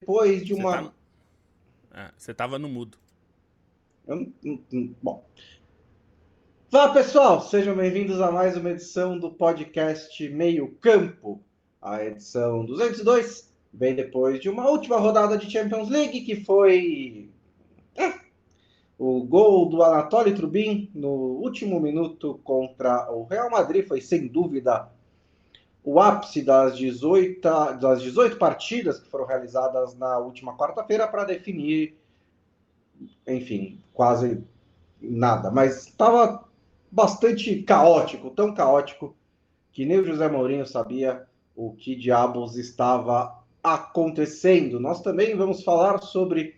Depois de Você tá no... uma. você tava no mudo. Bom. Fala pessoal, sejam bem-vindos a mais uma edição do podcast Meio Campo. A edição 202 vem depois de uma última rodada de Champions League, que foi o gol do Anatoly Trubin no último minuto contra o Real Madrid. Foi sem dúvida o ápice das 18 partidas que foram realizadas na última quarta-feira para definir, enfim, quase nada. Mas estava bastante caótico, tão caótico que nem o José Mourinho sabia o que diabos estava acontecendo. Nós também vamos falar sobre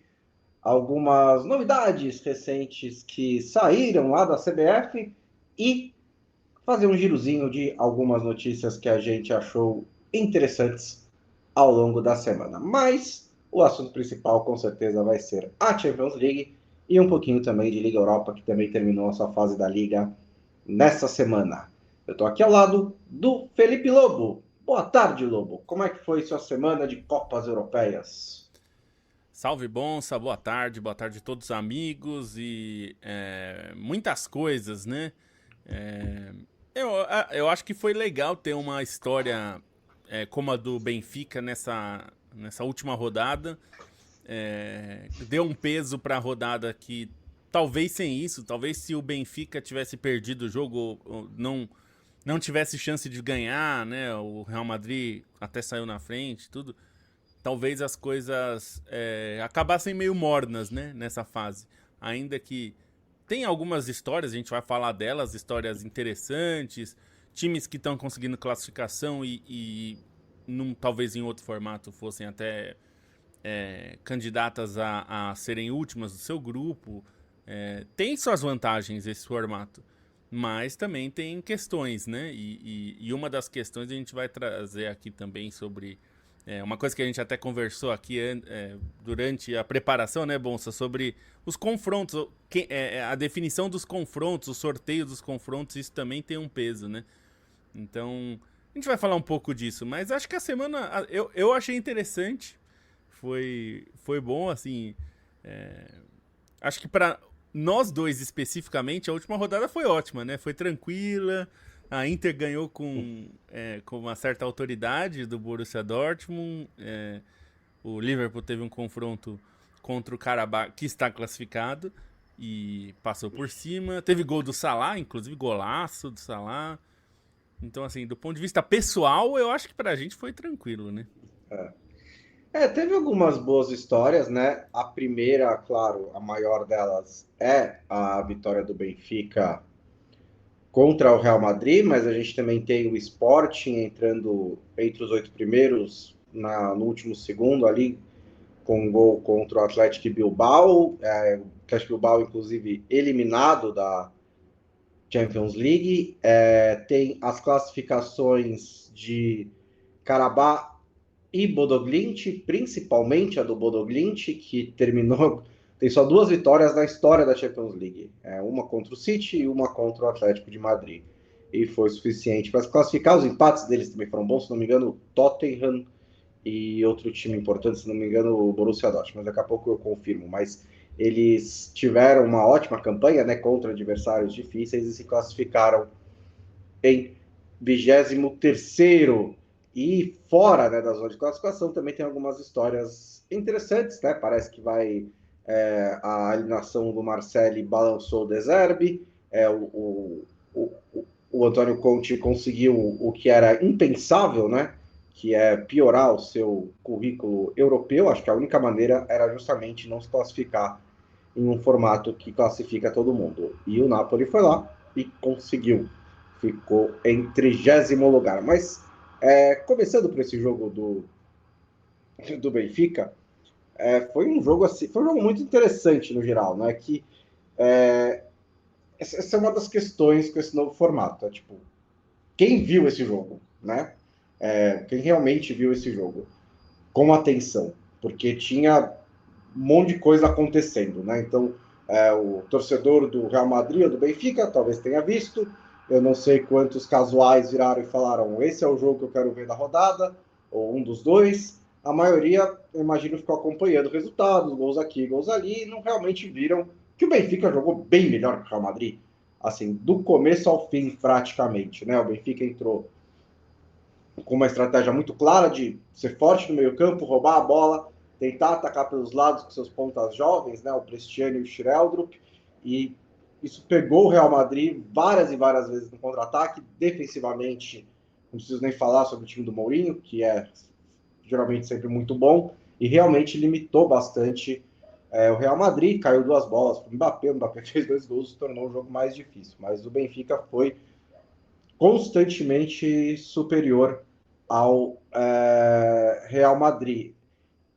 algumas novidades recentes que saíram lá da CBF e fazer um girozinho de algumas notícias que a gente achou interessantes ao longo da semana. Mas o assunto principal com certeza vai ser a Champions League e um pouquinho também de Liga Europa, que também terminou a sua fase da Liga nessa semana. Eu estou aqui ao lado do Felipe Lobo. Boa tarde, Lobo. Como é que foi sua semana de Copas Europeias? Salve Bonsa, boa tarde a todos os amigos e muitas coisas, né? É, eu acho que foi legal ter uma história como a do Benfica nessa última rodada. Deu um peso para a rodada que talvez sem isso, talvez se o Benfica tivesse perdido o jogo, ou não tivesse chance de ganhar, né? O Real Madrid até saiu na frente, tudo. Talvez as coisas acabassem meio mornas, né, nessa fase. Ainda que tem algumas histórias, a gente vai falar delas, histórias interessantes, times que estão conseguindo classificação e talvez em outro formato fossem até candidatas a serem últimas do seu grupo. Tem suas vantagens esse formato, mas também tem questões, né? E uma das questões a gente vai trazer aqui também sobre uma coisa que a gente até conversou aqui durante a preparação, né, Bonsa, sobre os confrontos, a definição dos confrontos, o sorteio dos confrontos, isso também tem um peso, né? Então, a gente vai falar um pouco disso, mas acho que a semana eu achei interessante, foi bom, assim. Acho que para nós dois especificamente, a última rodada foi ótima, né? Foi tranquila. A Inter ganhou com uma certa autoridade do Borussia Dortmund. O Liverpool teve um confronto contra o Karabakh, que está classificado, e passou por cima. Teve gol do Salah, inclusive golaço do Salah. Então, assim, do ponto de vista pessoal, eu acho que pra gente foi tranquilo, né? Teve algumas boas histórias, né? A primeira, claro, a maior delas é a vitória do Benfica contra o Real Madrid, mas a gente também tem o Sporting entrando entre os 8 primeiros no último segundo ali, com um gol contra o Atlético Bilbao. O Atlético Bilbao, inclusive, eliminado da Champions League. Tem as classificações de Karabakh e Bodoglint, principalmente a do Bodoglint, que terminou. Tem só 2 vitórias na história da Champions League. Uma contra o City e uma contra o Atlético de Madrid. E foi suficiente para se classificar. Os empates deles também foram bons, se não me engano, o Tottenham e outro time importante, se não me engano, o Borussia Dortmund. Mas daqui a pouco eu confirmo. Mas eles tiveram uma ótima campanha, né, contra adversários difíceis e se classificaram em 23º. E fora, né, da zona de classificação também tem algumas histórias interessantes, né? Parece que a eliminação do Marcelli balançou o De Zerbi, o Antônio Conte conseguiu o que era impensável, né? Que é piorar o seu currículo europeu. Acho que a única maneira era justamente não se classificar em um formato que classifica todo mundo. E o Napoli foi lá e conseguiu. Ficou em 30º lugar. Mas, começando por esse jogo do Benfica, foi um jogo assim, foi um jogo muito interessante no geral, né? Que essa é uma das questões com esse novo formato. Tipo, quem viu esse jogo, né? Quem realmente viu esse jogo com atenção, porque tinha um monte de coisa acontecendo, né? Então, o torcedor do Real Madrid ou do Benfica talvez tenha visto. Eu não sei quantos casuais viraram e falaram: esse é o jogo que eu quero ver da rodada, ou um dos dois. a maioria, eu imagino, ficou acompanhando o resultado, gols aqui, gols ali, e não realmente viram que o Benfica jogou bem melhor que o Real Madrid. Assim, do começo ao fim, praticamente, né? O Benfica entrou com uma estratégia muito clara de ser forte no meio campo, roubar a bola, tentar atacar pelos lados com seus pontas jovens, né? O Cristiano e o Schreldrup, e isso pegou o Real Madrid várias e várias vezes no contra-ataque, defensivamente, não preciso nem falar sobre o time do Mourinho, que é geralmente sempre muito bom, e realmente limitou bastante o Real Madrid. Caiu duas bolas para o Mbappé fez 2 gols e tornou o jogo mais difícil. Mas o Benfica foi constantemente superior ao Real Madrid.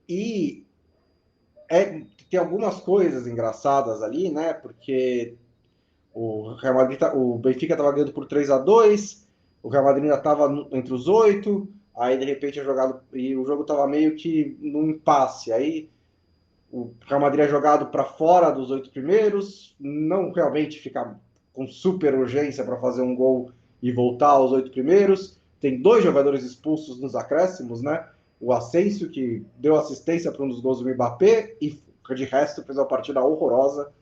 E tem algumas coisas engraçadas ali, né? Porque o Benfica estava ganhando por 3-2, o Real Madrid ainda estava entre os 8, aí de repente o jogo estava meio que num impasse. Aí o Real Madrid é jogado para fora dos 8 primeiros, não realmente fica com super urgência para fazer um gol e voltar aos 8 primeiros. Tem 2 jogadores expulsos nos acréscimos, né? O Asensio, que deu assistência para um dos gols do Mbappé, e de resto fez uma partida horrorosa,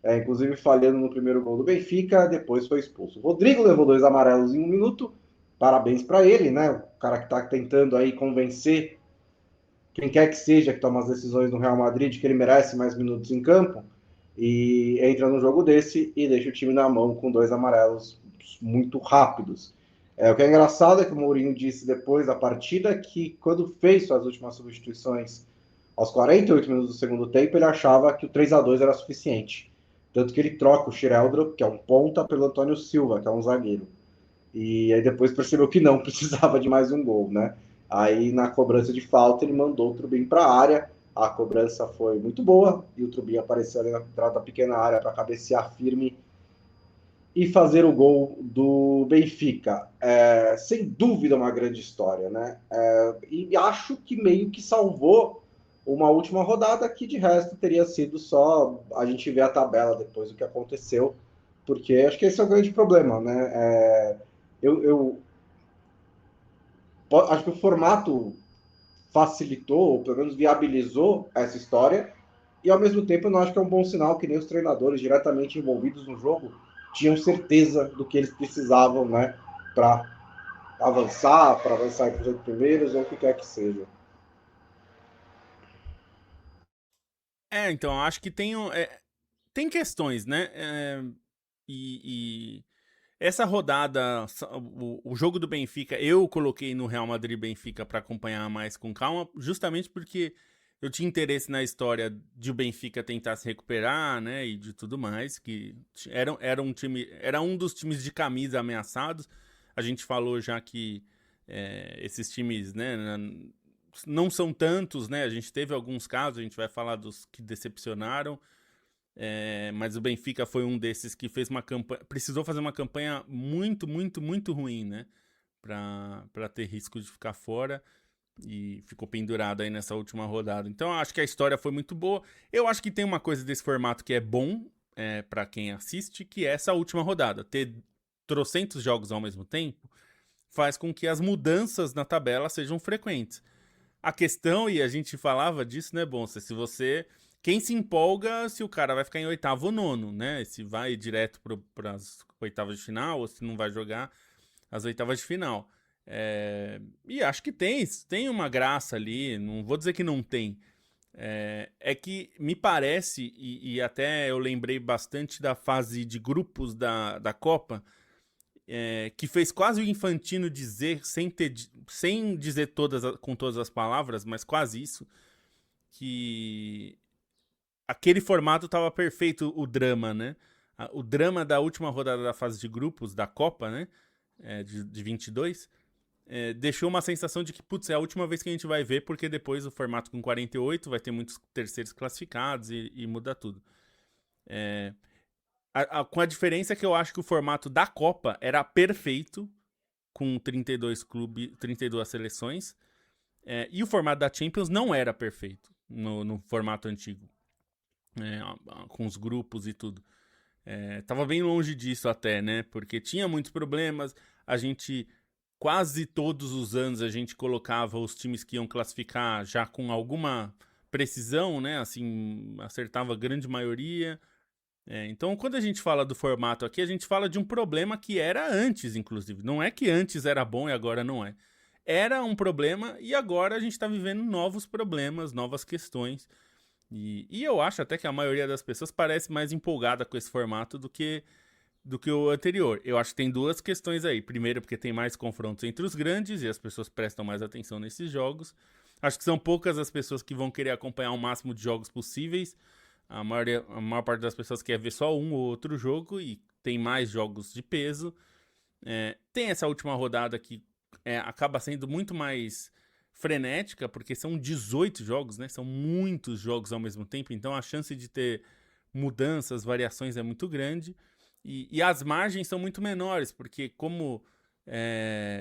inclusive falhando no primeiro gol do Benfica, depois foi expulso. O Rodrigo levou 2 amarelos em 1 minuto, parabéns para ele, né? O cara que está tentando aí convencer quem quer que seja que toma as decisões no Real Madrid de que ele merece mais minutos em campo, e entra num jogo desse e deixa o time na mão com 2 amarelos muito rápidos. O que é engraçado é que o Mourinho disse depois da partida que quando fez suas últimas substituições aos 48 minutos do segundo tempo, ele achava que o 3-2 era suficiente. Tanto que ele troca o Schreldrup, que é um ponta, pelo Antônio Silva, que é um zagueiro. E aí depois percebeu que não precisava de mais um gol, né? Aí na cobrança de falta ele mandou o Trubin para a área. A cobrança foi muito boa e o Trubin apareceu ali na entrada da pequena área para cabecear firme e fazer o gol do Benfica. Sem dúvida uma grande história, né? E acho que meio que salvou uma última rodada que de resto teria sido só a gente ver a tabela depois do que aconteceu, porque acho que esse é o grande problema, né? Eu acho que o formato facilitou, ou pelo menos viabilizou essa história, e ao mesmo tempo eu não acho que é um bom sinal que nem os treinadores diretamente envolvidos no jogo tinham certeza do que eles precisavam, né, para para avançar para os 8 primeiros, ou o que quer que seja. Então, acho que tem questões, né? E essa rodada, o jogo do Benfica, eu coloquei no Real Madrid Benfica para acompanhar mais com calma, justamente porque eu tinha interesse na história de o Benfica tentar se recuperar, né, e de tudo mais, que era um dos times de camisa ameaçados. A gente falou já que esses times, né, não são tantos, né? A gente teve alguns casos, a gente vai falar dos que decepcionaram. Mas o Benfica foi um desses que fez uma campanha, precisou fazer uma campanha muito, muito, muito ruim, né? Pra ter risco de ficar fora e ficou pendurado aí nessa última rodada. Então eu acho que a história foi muito boa. Eu acho que tem uma coisa desse formato que é bom para quem assiste, que é essa última rodada. Ter trocentos jogos ao mesmo tempo faz com que as mudanças na tabela sejam frequentes. A questão, e a gente falava disso, né, Bonsa? Se você. Quem se empolga se o cara vai ficar em oitavo ou nono, né? Se vai direto para as oitavas de final ou se não vai jogar as oitavas de final. E acho que tem uma graça ali, não vou dizer que não tem. Que me parece, e até eu lembrei bastante da fase de grupos da Copa, que fez quase o Infantino dizer, sem dizer com todas as palavras, mas quase isso, que aquele formato estava perfeito, o drama, né? O drama da última rodada da fase de grupos da Copa, né? De 22, deixou uma sensação de que, putz, é a última vez que a gente vai ver, porque depois o formato com 48 vai ter muitos terceiros classificados e muda tudo. Com a diferença que eu acho que o formato da Copa era perfeito, com 32 clubes, 32 seleções, e o formato da Champions não era perfeito no formato antigo, com os grupos e tudo. Tava bem longe disso até, né? Porque tinha muitos problemas, a gente quase todos os anos a gente colocava os times que iam classificar já com alguma precisão, né? Assim, acertava a grande maioria. Então, quando a gente fala do formato aqui, a gente fala de um problema que era antes, inclusive. Não é que antes era bom e agora não é. Era um problema e agora a gente está vivendo novos problemas, novas questões. E eu acho até que a maioria das pessoas parece mais empolgada com esse formato do que o anterior. Eu acho que tem duas questões aí. Primeiro, porque tem mais confrontos entre os grandes e as pessoas prestam mais atenção nesses jogos. Acho que são poucas as pessoas que vão querer acompanhar o máximo de jogos possíveis. A maior parte das pessoas quer ver só um ou outro jogo e tem mais jogos de peso. Tem essa última rodada que acaba sendo muito mais frenética, porque são 18 jogos, né? São muitos jogos ao mesmo tempo, então a chance de ter mudanças, variações é muito grande. E as margens são muito menores, porque como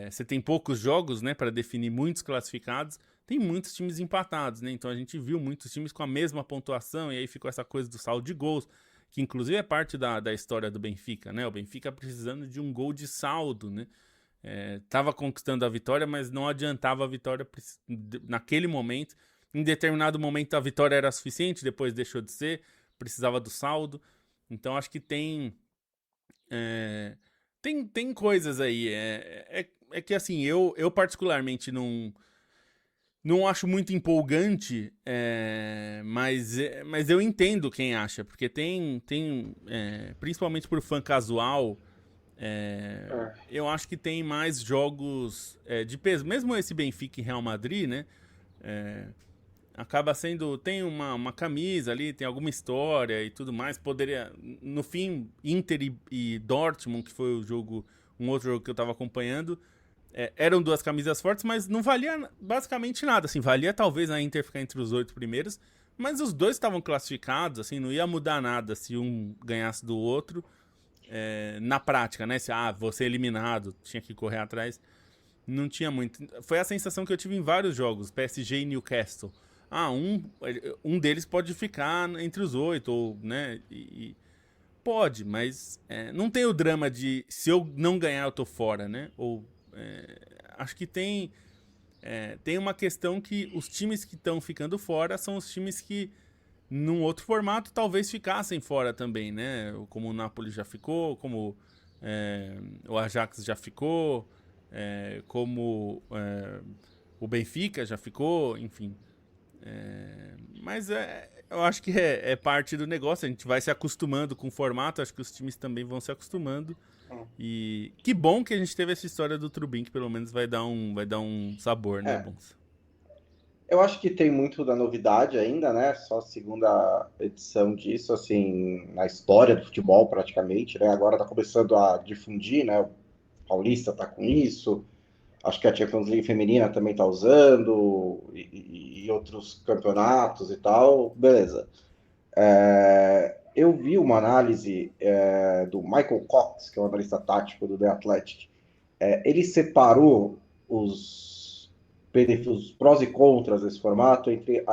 você tem poucos jogos, né, para definir muitos classificados, tem muitos times empatados, né? Então a gente viu muitos times com a mesma pontuação, e aí ficou essa coisa do saldo de gols, que inclusive é parte da história do Benfica, né? O Benfica precisando de um gol de saldo, né? Tava conquistando a vitória, mas não adiantava a vitória naquele momento. Em determinado momento a vitória era suficiente, depois deixou de ser, precisava do saldo. Então acho que tem coisas aí. É que assim, eu particularmente não acho muito empolgante, mas eu entendo quem acha, porque tem principalmente por fã casual, eu acho que tem mais jogos de peso. Mesmo esse Benfica e Real Madrid, né? Acaba sendo... Tem uma camisa ali, tem alguma história e tudo mais. Poderia... No fim, Inter e Dortmund, que foi um outro jogo que eu tava acompanhando, eram duas camisas fortes, mas não valia basicamente nada. Assim, valia talvez a Inter ficar entre os 8 primeiros, mas os dois estavam classificados, assim, não ia mudar nada se um ganhasse do outro. Na prática, né? Se você eliminado, tinha que correr atrás. Não tinha muito. Foi a sensação que eu tive em vários jogos, PSG e Newcastle. Um deles pode ficar entre os 8, ou, né? Pode, mas não tem o drama de se eu não ganhar eu tô fora, né? Ou acho que tem uma questão que os times que estão ficando fora são os times que num outro formato talvez ficassem fora também, né? Como o Napoli já ficou, como o Ajax já ficou, como o Benfica já ficou, enfim. Mas eu acho que é parte do negócio, a gente vai se acostumando com o formato, acho que os times também vão se acostumando. E que bom que a gente teve essa história do Trubin, que pelo menos vai dar um sabor, né, Bons? Eu acho que tem muito da novidade ainda, né? Só a segunda edição disso, assim, na história do futebol, praticamente, né? Agora tá começando a difundir, né? O Paulista tá com isso, acho que a Champions League feminina também tá usando, e outros campeonatos e tal, beleza. Eu vi uma análise do Michael Cox, que é um analista tático do The Athletic. Ele separou os prós e contras desse formato entre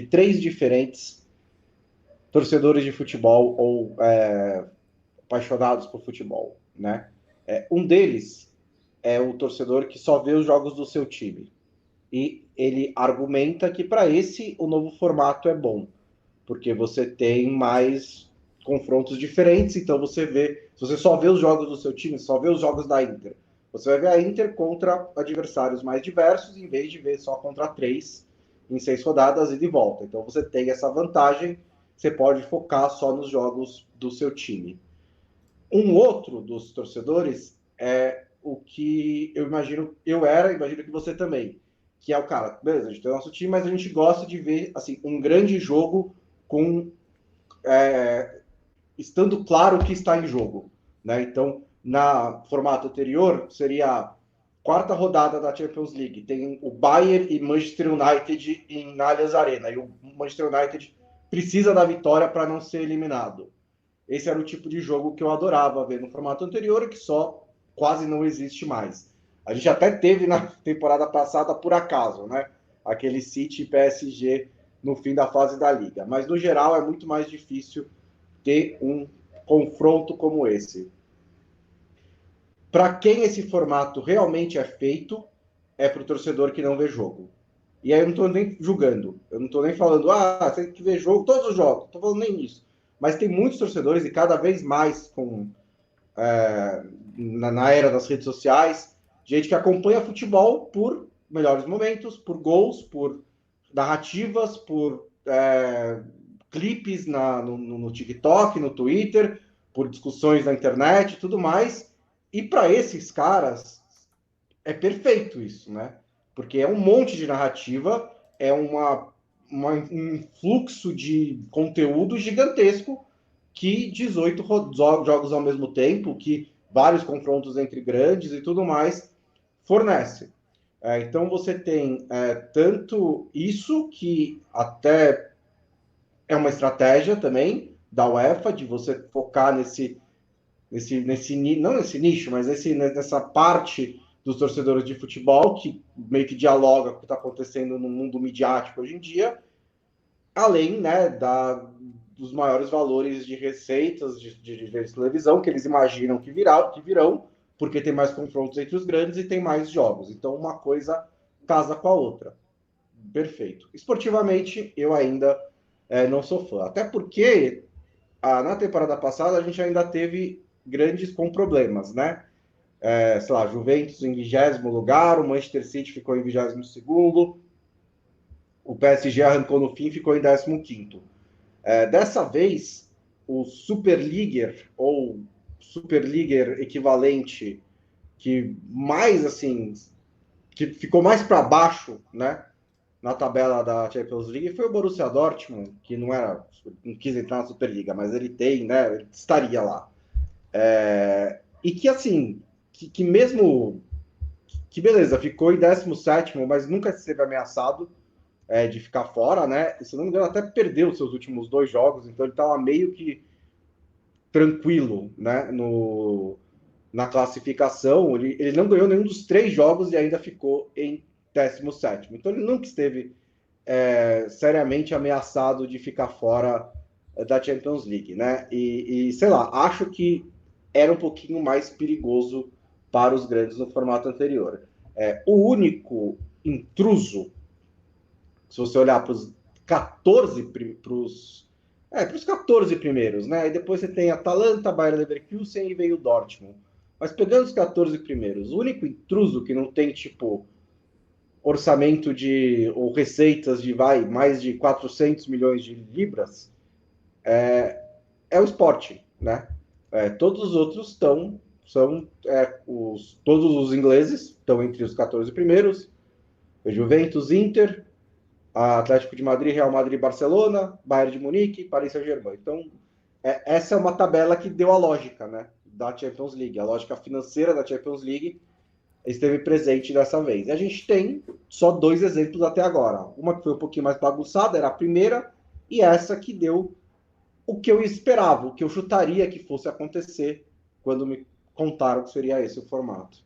3 diferentes torcedores de futebol ou apaixonados por futebol, né? Um deles é o torcedor que só vê os jogos do seu time. E ele argumenta que para esse o novo formato é bom, porque você tem mais confrontos diferentes, então se você só vê os jogos do seu time, só vê os jogos da Inter, você vai ver a Inter contra adversários mais diversos, em vez de ver só contra 3 em 6 rodadas e de volta. Então você tem essa vantagem, você pode focar só nos jogos do seu time. Um outro dos torcedores é o que eu imagino que você também, que é o cara, beleza, a gente tem o nosso time, mas a gente gosta de ver assim, um grande jogo com estando claro o que está em jogo, né? Então, na formato anterior, seria a quarta rodada da Champions League. Tem o Bayern e Manchester United em Allianz Arena. E o Manchester United precisa da vitória para não ser eliminado. Esse era o tipo de jogo que eu adorava ver no formato anterior, que só quase não existe mais. A gente até teve na temporada passada, por acaso, né? Aquele City e PSG no fim da fase da Liga. Mas, no geral, é muito mais difícil ter um confronto como esse. para quem esse formato realmente é feito, é para o torcedor que não vê jogo. E aí eu não estou nem julgando, eu não estou nem falando, você tem que ver jogo, todos os jogos, não estou falando nem isso. Mas tem muitos torcedores, e cada vez mais na era das redes sociais, gente que acompanha futebol por melhores momentos, por gols, por narrativas, por clipes no TikTok, no Twitter, por discussões na internet e tudo mais. E para esses caras é perfeito isso, né? Porque é um monte de narrativa, é um fluxo de conteúdo gigantesco que 18 jogos ao mesmo tempo, que vários confrontos entre grandes e tudo mais, fornece. Então você tem tanto isso, que até é uma estratégia também da UEFA, de você focar não nesse nicho, mas nessa parte dos torcedores de futebol, que meio que dialoga com o que está acontecendo no mundo midiático hoje em dia, além, né, dos maiores valores de receitas de televisão que eles imaginam que virão, porque tem mais confrontos entre os grandes e tem mais jogos. Então, uma coisa casa com a outra. Perfeito. Esportivamente, eu ainda não sou fã. Até porque na temporada passada a gente ainda teve grandes com problemas, né? Sei lá, Juventus em 20º lugar, o Manchester City ficou em 22º, o PSG arrancou no fim e ficou em 15º. Dessa vez, o Superliga ou Superliga equivalente, que mais assim, que ficou mais para baixo, né, na tabela da Champions League, foi o Borussia Dortmund, que não quis entrar na Superliga, mas ele tem, né, ele estaria lá. E que assim, que mesmo que beleza, ficou em 17º, mas nunca esteve ameaçado de ficar fora, né? E, se não me engano, até perdeu os seus últimos 2 jogos, então ele estava meio que tranquilo, né? Na classificação. Ele não ganhou nenhum dos 3 jogos e ainda ficou em 17º. Então ele nunca esteve seriamente ameaçado de ficar fora da Champions League, né? E sei lá, acho que era um pouquinho mais perigoso para os grandes no formato anterior. O único intruso, se você olhar para os 14 primeiros, né? E depois você tem Atalanta, Bayer Leverkusen e veio o Dortmund. Mas pegando os 14 primeiros, o único intruso que não tem, tipo, orçamento ou receitas de mais de 400 milhões de libras é o Sport, né? Todos os outros são todos os ingleses estão entre os 14 primeiros, o Juventus, Inter, Atlético de Madrid, Real Madrid, Barcelona, Bayern de Munique, Paris Saint-Germain. Então, essa é uma tabela que deu a lógica, né, da Champions League. A lógica financeira da Champions League esteve presente dessa vez. E a gente tem só 2 exemplos até agora. Uma que foi um pouquinho mais bagunçada, era a primeira, e essa que deu o que eu esperava, o que eu chutaria que fosse acontecer quando me contaram que seria esse o formato.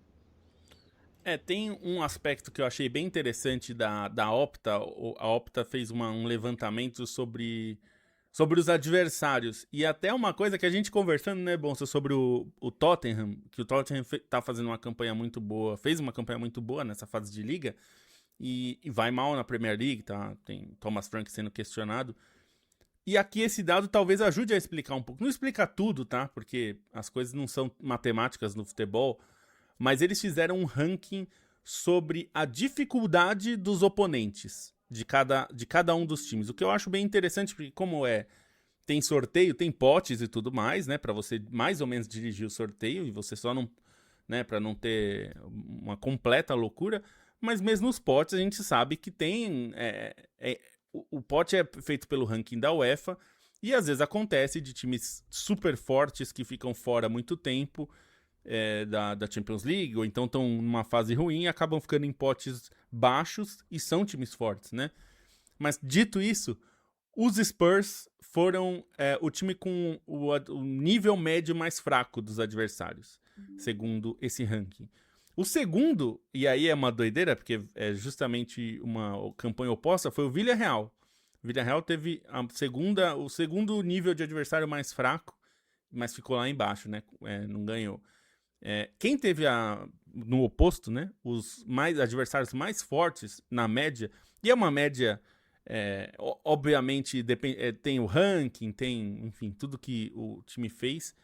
Tem um aspecto que eu achei bem interessante da Opta. A Opta fez um levantamento sobre os adversários. E até uma coisa que a gente conversando, né, Bonsa, sobre o Tottenham, que o Tottenham tá fazendo uma campanha muito boa, fez uma campanha muito boa nessa fase de liga, e vai mal na Premier League, tá? Tem Thomas Frank sendo questionado. E aqui esse dado talvez ajude a explicar um pouco. Não explica tudo, tá? Porque as coisas não são matemáticas no futebol, mas eles fizeram um ranking sobre a dificuldade dos oponentes de cada um dos times. O que eu acho bem interessante, porque como tem sorteio, tem potes e tudo mais, né, para você mais ou menos dirigir o sorteio e você só não, né, para não ter uma completa loucura, mas mesmo os potes a gente sabe que tem o pote é feito pelo ranking da UEFA e às vezes acontece de times super fortes que ficam fora há muito tempo da Champions League, ou então estão numa fase ruim e acabam ficando em potes baixos e são times fortes, né? Mas dito isso, os Spurs foram o time com o nível médio mais fraco dos adversários, segundo esse ranking. O segundo, e aí é uma doideira, porque é justamente uma campanha oposta, foi o Villarreal. O Villarreal teve o segundo nível de adversário mais fraco, mas ficou lá embaixo, né? Não ganhou. Quem teve no oposto, né? Os adversários mais fortes na média, e é uma média, obviamente, tem o ranking, tem, enfim, tudo que o time fez.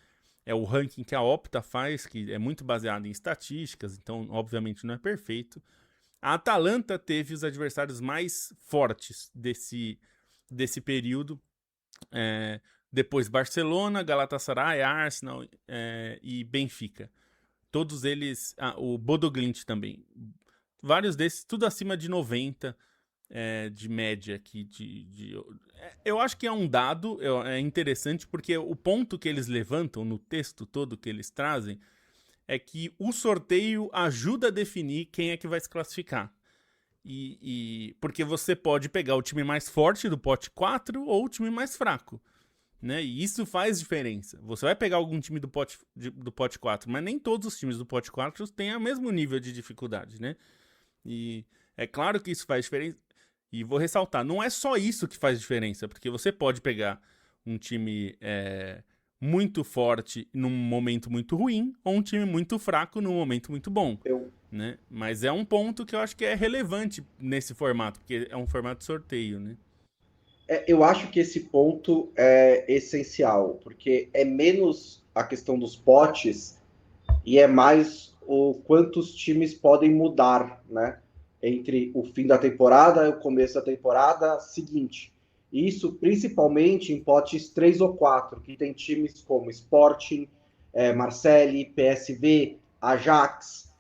É o ranking que a Opta faz, que é muito baseado em estatísticas, então, obviamente, não é perfeito. A Atalanta teve os adversários mais fortes desse período. Depois Barcelona, Galatasaray, Arsenal e Benfica. Todos eles... o Bodo Glimt também. Vários desses, tudo acima de 90 de média aqui. Eu acho que é um dado é interessante, porque o ponto que eles levantam no texto todo que eles trazem é que o sorteio ajuda a definir quem é que vai se classificar. Porque você pode pegar o time mais forte do pote 4 ou o time mais fraco. Né? E isso faz diferença. Você vai pegar algum time do pote 4, mas nem todos os times do pote 4 têm o mesmo nível de dificuldade, né? E é claro que isso faz diferença. E vou ressaltar, não é só isso que faz diferença, porque você pode pegar um time muito forte num momento muito ruim, ou um time muito fraco num momento muito bom. Né? Mas é um ponto que eu acho que é relevante nesse formato, porque é um formato de sorteio, né? Eu acho que esse ponto é essencial, porque é menos a questão dos potes e é mais o quantos times podem mudar, né? Entre o fim da temporada e o começo da temporada seguinte. Isso principalmente em potes 3 ou 4, que tem times como Sporting, Marseille, PSV, Ajax,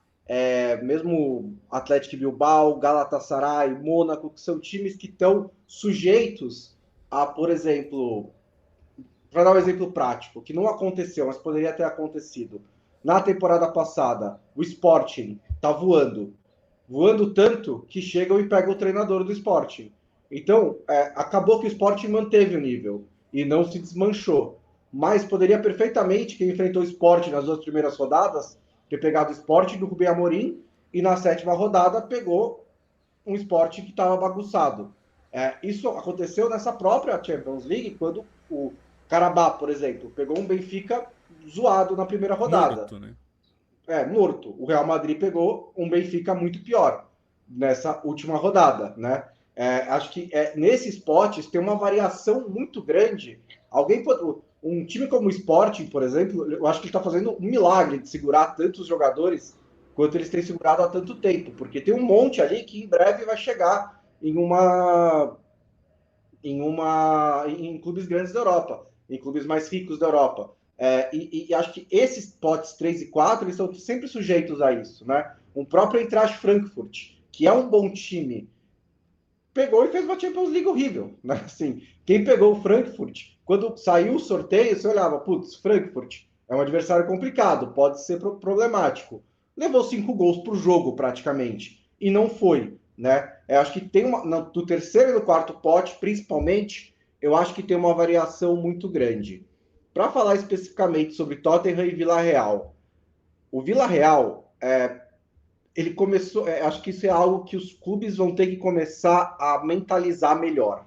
mesmo Atlético Bilbao, Galatasaray, Mônaco, que são times que estão sujeitos a, por exemplo, para dar um exemplo prático, que não aconteceu, mas poderia ter acontecido. Na temporada passada, o Sporting está voando tanto que chegam e pegam o treinador do Sporting. Então, acabou que o Sporting manteve o nível e não se desmanchou. Mas poderia perfeitamente, quem enfrentou o Sporting nas duas primeiras rodadas, ter pegado o Sporting do Rubem Amorim e na sétima rodada pegou um Sporting que estava bagunçado. Isso aconteceu nessa própria Champions League, quando o Carabá, por exemplo, pegou um Benfica zoado na primeira rodada. Morto, né? Morto. O Real Madrid pegou um Benfica muito pior nessa última rodada, né? Acho que nesses potes tem uma variação muito grande. Um time como o Sporting, por exemplo, eu acho que ele está fazendo um milagre de segurar tantos jogadores quanto eles têm segurado há tanto tempo, porque tem um monte ali que em breve vai chegar em clubes grandes da Europa, em clubes mais ricos da Europa. E acho que esses potes 3 e 4 eles são sempre sujeitos a isso, né? Um próprio Eintracht Frankfurt, que é um bom time, pegou e fez uma Champions League horrível, né? Assim, quem pegou o Frankfurt, quando saiu o sorteio, você olhava, putz, Frankfurt é um adversário complicado, pode ser problemático. Levou 5 gols pro jogo, praticamente, e não foi, né? Eu acho que tem do terceiro e do quarto pote, principalmente, eu acho que tem uma variação muito grande. Para falar especificamente sobre Tottenham e Vila Real, o Vila Real, ele começou, acho que isso é algo que os clubes vão ter que começar a mentalizar melhor,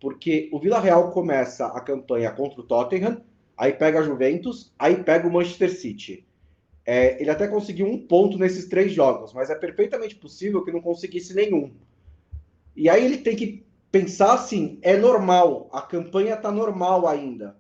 porque o Vila Real começa a campanha contra o Tottenham, aí pega a Juventus, aí pega o Manchester City. Ele até conseguiu 1 ponto nesses 3 jogos, mas é perfeitamente possível que não conseguisse nenhum. E aí ele tem que pensar assim, é normal, a campanha está normal ainda.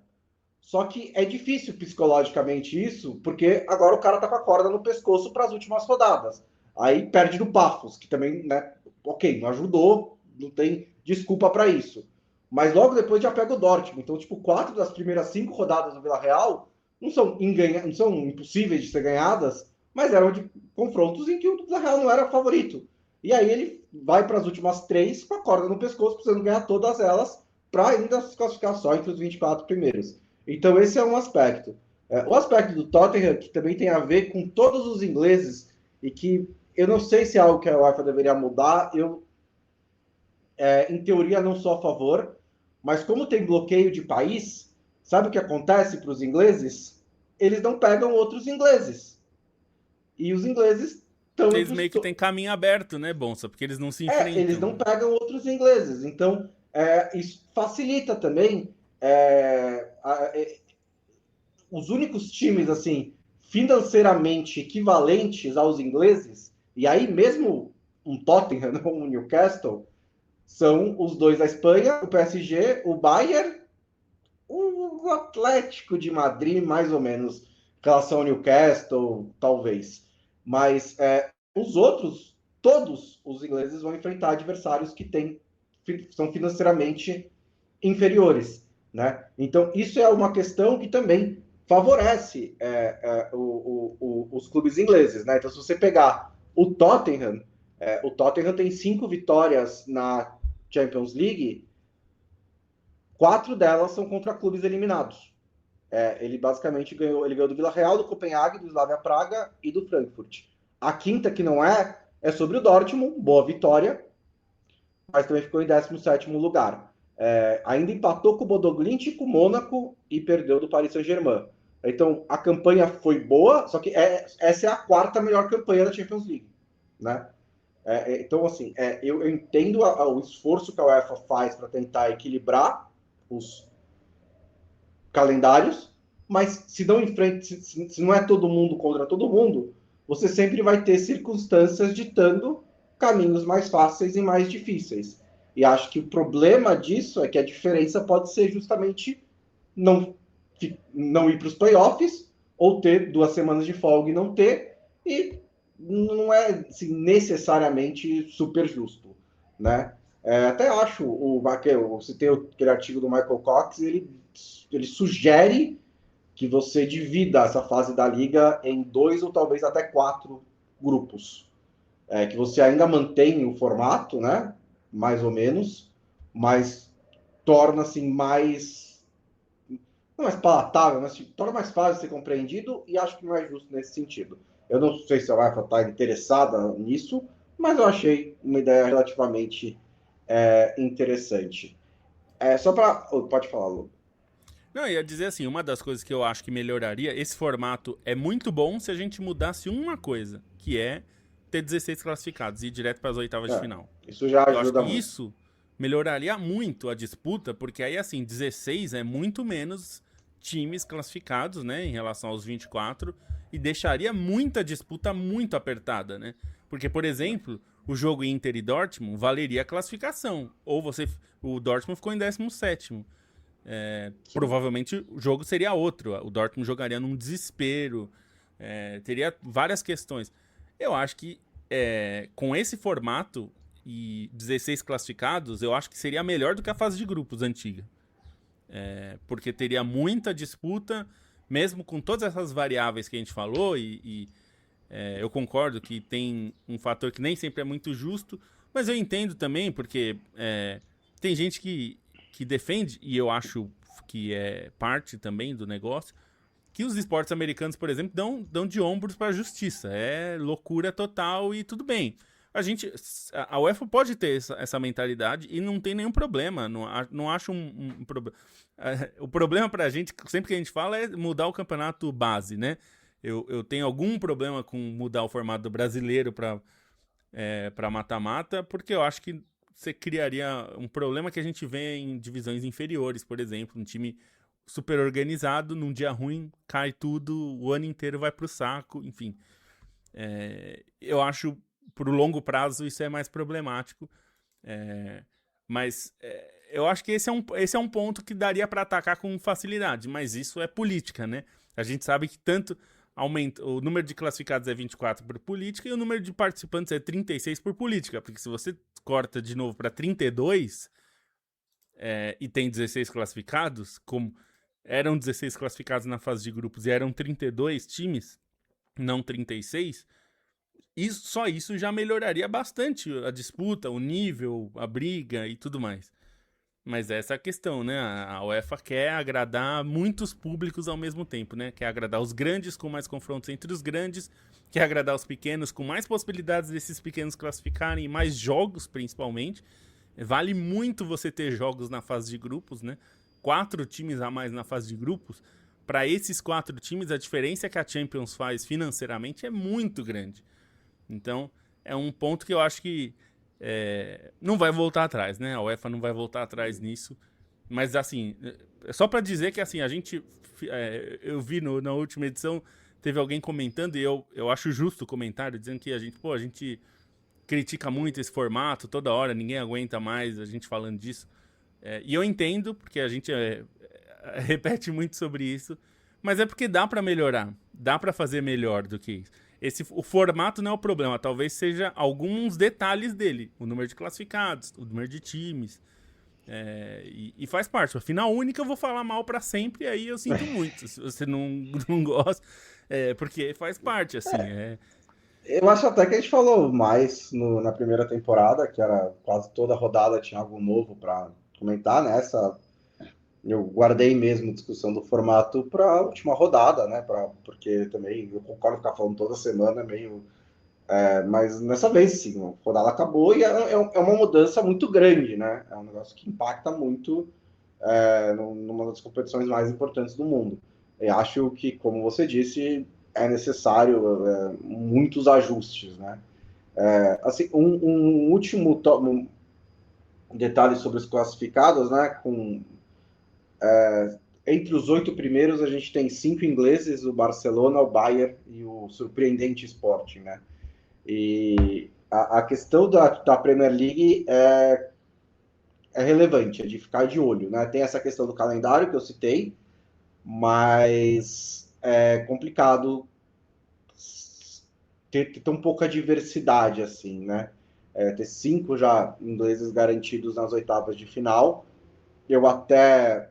Só que é difícil psicologicamente isso, porque agora o cara tá com a corda no pescoço para as últimas rodadas. Aí perde do Pafos, que também, né, ok, não ajudou, não tem desculpa para isso. Mas logo depois já pega o Dortmund. Então, tipo, 4 das primeiras 5 rodadas do Vila Real não são impossíveis de ser ganhadas, mas eram de confrontos em que o Vila Real não era favorito. E aí ele vai para as últimas 3 com a corda no pescoço, precisando ganhar todas elas para ainda se classificar só entre os 24 primeiros. Então, esse é um aspecto. O aspecto do Tottenham, que também tem a ver com todos os ingleses, e que eu não sei se é algo que a UEFA deveria mudar, em teoria, não sou a favor, mas como tem bloqueio de país, sabe o que acontece para os ingleses? Eles não pegam outros ingleses. E os ingleses estão... Eles meio que têm caminho aberto, né, Bonsa? Porque eles não se enfrentam. Eles não pegam outros ingleses. Então, isso facilita também os únicos times, assim, financeiramente equivalentes aos ingleses, e aí mesmo um Tottenham, um Newcastle, são os dois da Espanha, o PSG, o Bayern, o Atlético de Madrid, mais ou menos, em relação ao Newcastle, talvez. Mas os outros, todos os ingleses vão enfrentar adversários que são financeiramente inferiores, né? Então, isso é uma questão que também favorece os clubes ingleses, né? Então, se você pegar o Tottenham tem 5 vitórias na Champions League, 4 delas são contra clubes eliminados. Ele basicamente ganhou do Villarreal, do Copenhague, do Slavia Praga e do Frankfurt. A quinta, que não é sobre o Dortmund, boa vitória, mas também ficou em 17º lugar. Ainda empatou com o Bodoglint e com o Mônaco e perdeu do Paris Saint-Germain. Então, a campanha foi boa, só que essa é a 4ª melhor campanha da Champions League, né? Então, assim, eu entendo o esforço que a UEFA faz para tentar equilibrar os calendários, mas se não é todo mundo contra todo mundo, você sempre vai ter circunstâncias ditando caminhos mais fáceis e mais difíceis. E acho que o problema disso é que a diferença pode ser justamente não ir para os playoffs, ou ter 2 semanas de folga e não ter, e não é assim, necessariamente super justo, né? Até acho, você tem aquele artigo do Michael Cox, ele sugere que você divida essa fase da liga em 2 ou talvez até 4 grupos. Que você ainda mantém o formato, né? Mais ou menos, mas torna assim mais, não mais palatável, mas torna mais fácil de ser compreendido, e acho que não é justo nesse sentido. Eu não sei se a UEFA está interessada nisso, mas eu achei uma ideia relativamente interessante. Só para... Pode falar, Lu. Não, eu ia dizer assim, uma das coisas que eu acho que melhoraria, esse formato é muito bom se a gente mudasse uma coisa, que é ter 16 classificados e ir direto para as oitavas de final. Isso já Eu acho ajuda que muito. isso melhoraria muito a disputa, porque aí, assim, 16 é muito menos times classificados, né, em relação aos 24, e deixaria muita disputa muito apertada, né? Porque, por exemplo, o jogo Inter e Dortmund valeria a classificação, ou o Dortmund ficou em 17º. Provavelmente o jogo seria outro. O Dortmund jogaria num desespero. Teria várias questões. Eu acho que com esse formato e 16 classificados, eu acho que seria melhor do que a fase de grupos antiga. Porque teria muita disputa, mesmo com todas essas variáveis que a gente falou, e eu concordo que tem um fator que nem sempre é muito justo, mas eu entendo também, porque tem gente que defende, e eu acho que é parte também do negócio, que os esportes americanos, por exemplo, dão de ombros para a justiça. É loucura total e tudo bem. A UEFA pode ter essa mentalidade e não tem nenhum problema. Não acho um problema. O problema pra gente, sempre que a gente fala, é mudar o campeonato base, né? Eu tenho algum problema com mudar o formato brasileiro para mata-mata, porque eu acho que você criaria um problema que a gente vê em divisões inferiores, por exemplo, um time super organizado, num dia ruim, cai tudo, o ano inteiro vai pro saco, enfim. Eu acho, pro longo prazo, isso é mais problemático, mas eu acho que esse é um ponto que daria para atacar com facilidade, mas isso é política, né? A gente sabe que tanto o número de classificados é 24 por política e o número de participantes é 36 por política, porque se você corta de novo para 32 e tem 16 classificados, como eram 16 classificados na fase de grupos e eram 32 times, não 36, só isso já melhoraria bastante a disputa, o nível, a briga e tudo mais. Mas essa é a questão, né? A UEFA quer agradar muitos públicos ao mesmo tempo, né? Quer agradar os grandes com mais confrontos entre os grandes, quer agradar os pequenos com mais possibilidades desses pequenos classificarem, mais jogos principalmente. Vale muito você ter jogos na fase de grupos, né? 4 times a mais na fase de grupos. Para esses 4 times, a diferença que a Champions faz financeiramente é muito grande. Então, é um ponto que eu acho que não vai voltar atrás, né? A UEFA não vai voltar atrás nisso. Mas, assim, só para dizer que, assim, a gente... eu vi na última edição, teve alguém comentando, e eu acho justo o comentário, dizendo que a gente critica muito esse formato toda hora, ninguém aguenta mais a gente falando disso. E eu entendo, porque a gente repete muito sobre isso, mas é porque dá pra melhorar, dá pra fazer melhor do que isso. O formato não é o problema, talvez seja alguns detalhes dele, o número de classificados, o número de times, e faz parte. A final única eu vou falar mal pra sempre, e aí eu sinto muito, se você não gosta, porque faz parte, assim, Eu acho até que a gente falou mais na primeira temporada, que era quase toda rodada tinha algo novo para comentar. Nessa, eu guardei mesmo a discussão do formato para a última rodada, né? Porque também eu concordo ficar falando toda semana, meio. Mas nessa vez, sim, a rodada acabou e é uma mudança muito grande, né? É um negócio que impacta muito numa das competições mais importantes do mundo. Eu acho que, como você disse, é necessário muitos ajustes, né? Assim, um último detalhe sobre os classificados, né? Entre os 8 primeiros, a gente tem 5 ingleses, o Barcelona, o Bayern e o surpreendente Sporting, né? E a questão da Premier League é relevante, é de ficar de olho, né? Tem essa questão do calendário que eu citei, mas é complicado ter um pouco a diversidade, assim, né? Ter 5 já ingleses garantidos nas oitavas de final. Eu até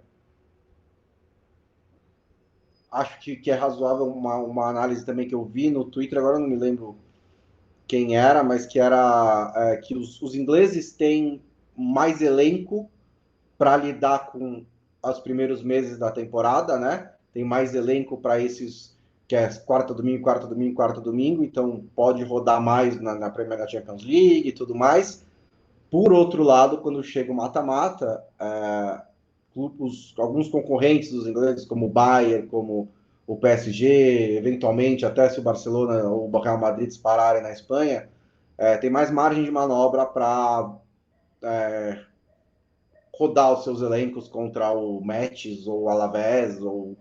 acho que é razoável uma análise também que eu vi no Twitter, agora eu não me lembro quem era, mas que era que os ingleses têm mais elenco para lidar com os primeiros meses da temporada, né? Tem mais elenco para esses que é quarta domingo, quarta domingo, quarta domingo, então pode rodar mais na Premier Champions League e tudo mais. Por outro lado, quando chega o mata-mata, alguns concorrentes dos ingleses, como o Bayern, como o PSG, eventualmente até se o Barcelona ou o Real Madrid dispararem na Espanha, tem mais margem de manobra para rodar os seus elencos contra o Metz, ou o Alavés, ou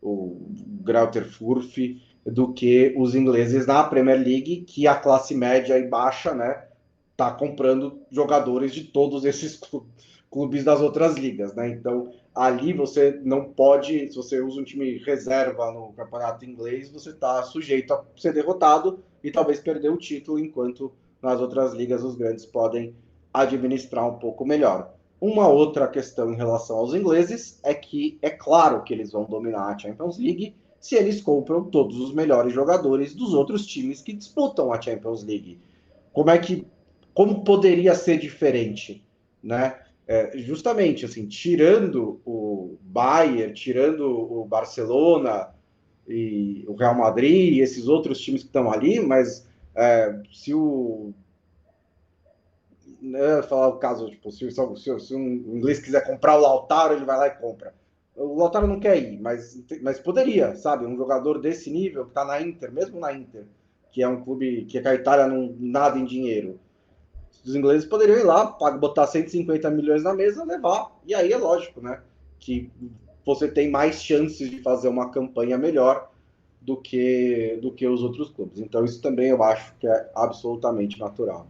o Greuther Fürth, do que os ingleses na Premier League, que a classe média e baixa, né, tá comprando jogadores de todos esses clubes das outras ligas, né? Então, ali você não pode, se você usa um time reserva no campeonato inglês, você está sujeito a ser derrotado e talvez perder o título, enquanto nas outras ligas os grandes podem administrar um pouco melhor. Uma outra questão em relação aos ingleses é que é claro que eles vão dominar a Champions League se eles compram todos os melhores jogadores dos outros times que disputam a Champions League. Como poderia ser diferente, né? Justamente assim, tirando o Bayern, tirando o Barcelona e o Real Madrid e esses outros times que estão ali, mas se o falar o caso, tipo, se um inglês quiser comprar o Lautaro, ele vai lá e compra. O Lautaro não quer ir, mas poderia, sabe? Um jogador desse nível que está na Inter, mesmo na Inter, que é um clube que a Itália não nada em dinheiro. Os ingleses poderiam ir lá, botar 150 milhões na mesa, levar. E aí é lógico, né? Que você tem mais chances de fazer uma campanha melhor do que os outros clubes. Então isso também eu acho que é absolutamente natural.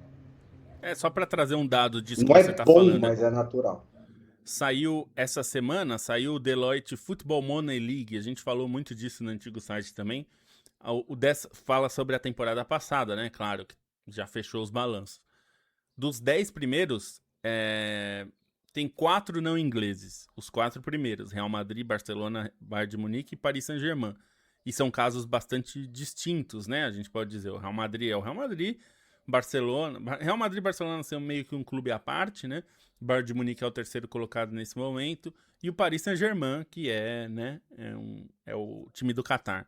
só para trazer um dado disso que Não você é tá bom, falando. mas é natural. Saiu essa semana, saiu o Deloitte Football Money League. A gente falou muito disso no antigo site também. O DES fala sobre a temporada passada, né? Claro, que já fechou os balanços. Dos 10 primeiros, tem 4 não ingleses. Os 4 primeiros: Real Madrid, Barcelona, Bayern de Munique e Paris Saint-Germain. E são casos bastante distintos, né? A gente pode dizer, o Real Madrid é o Real Madrid, Real Madrid e Barcelona são meio que um clube à parte, né? O Bayern de Munique é o terceiro colocado nesse momento. E o Paris Saint-Germain, que é o time do Qatar.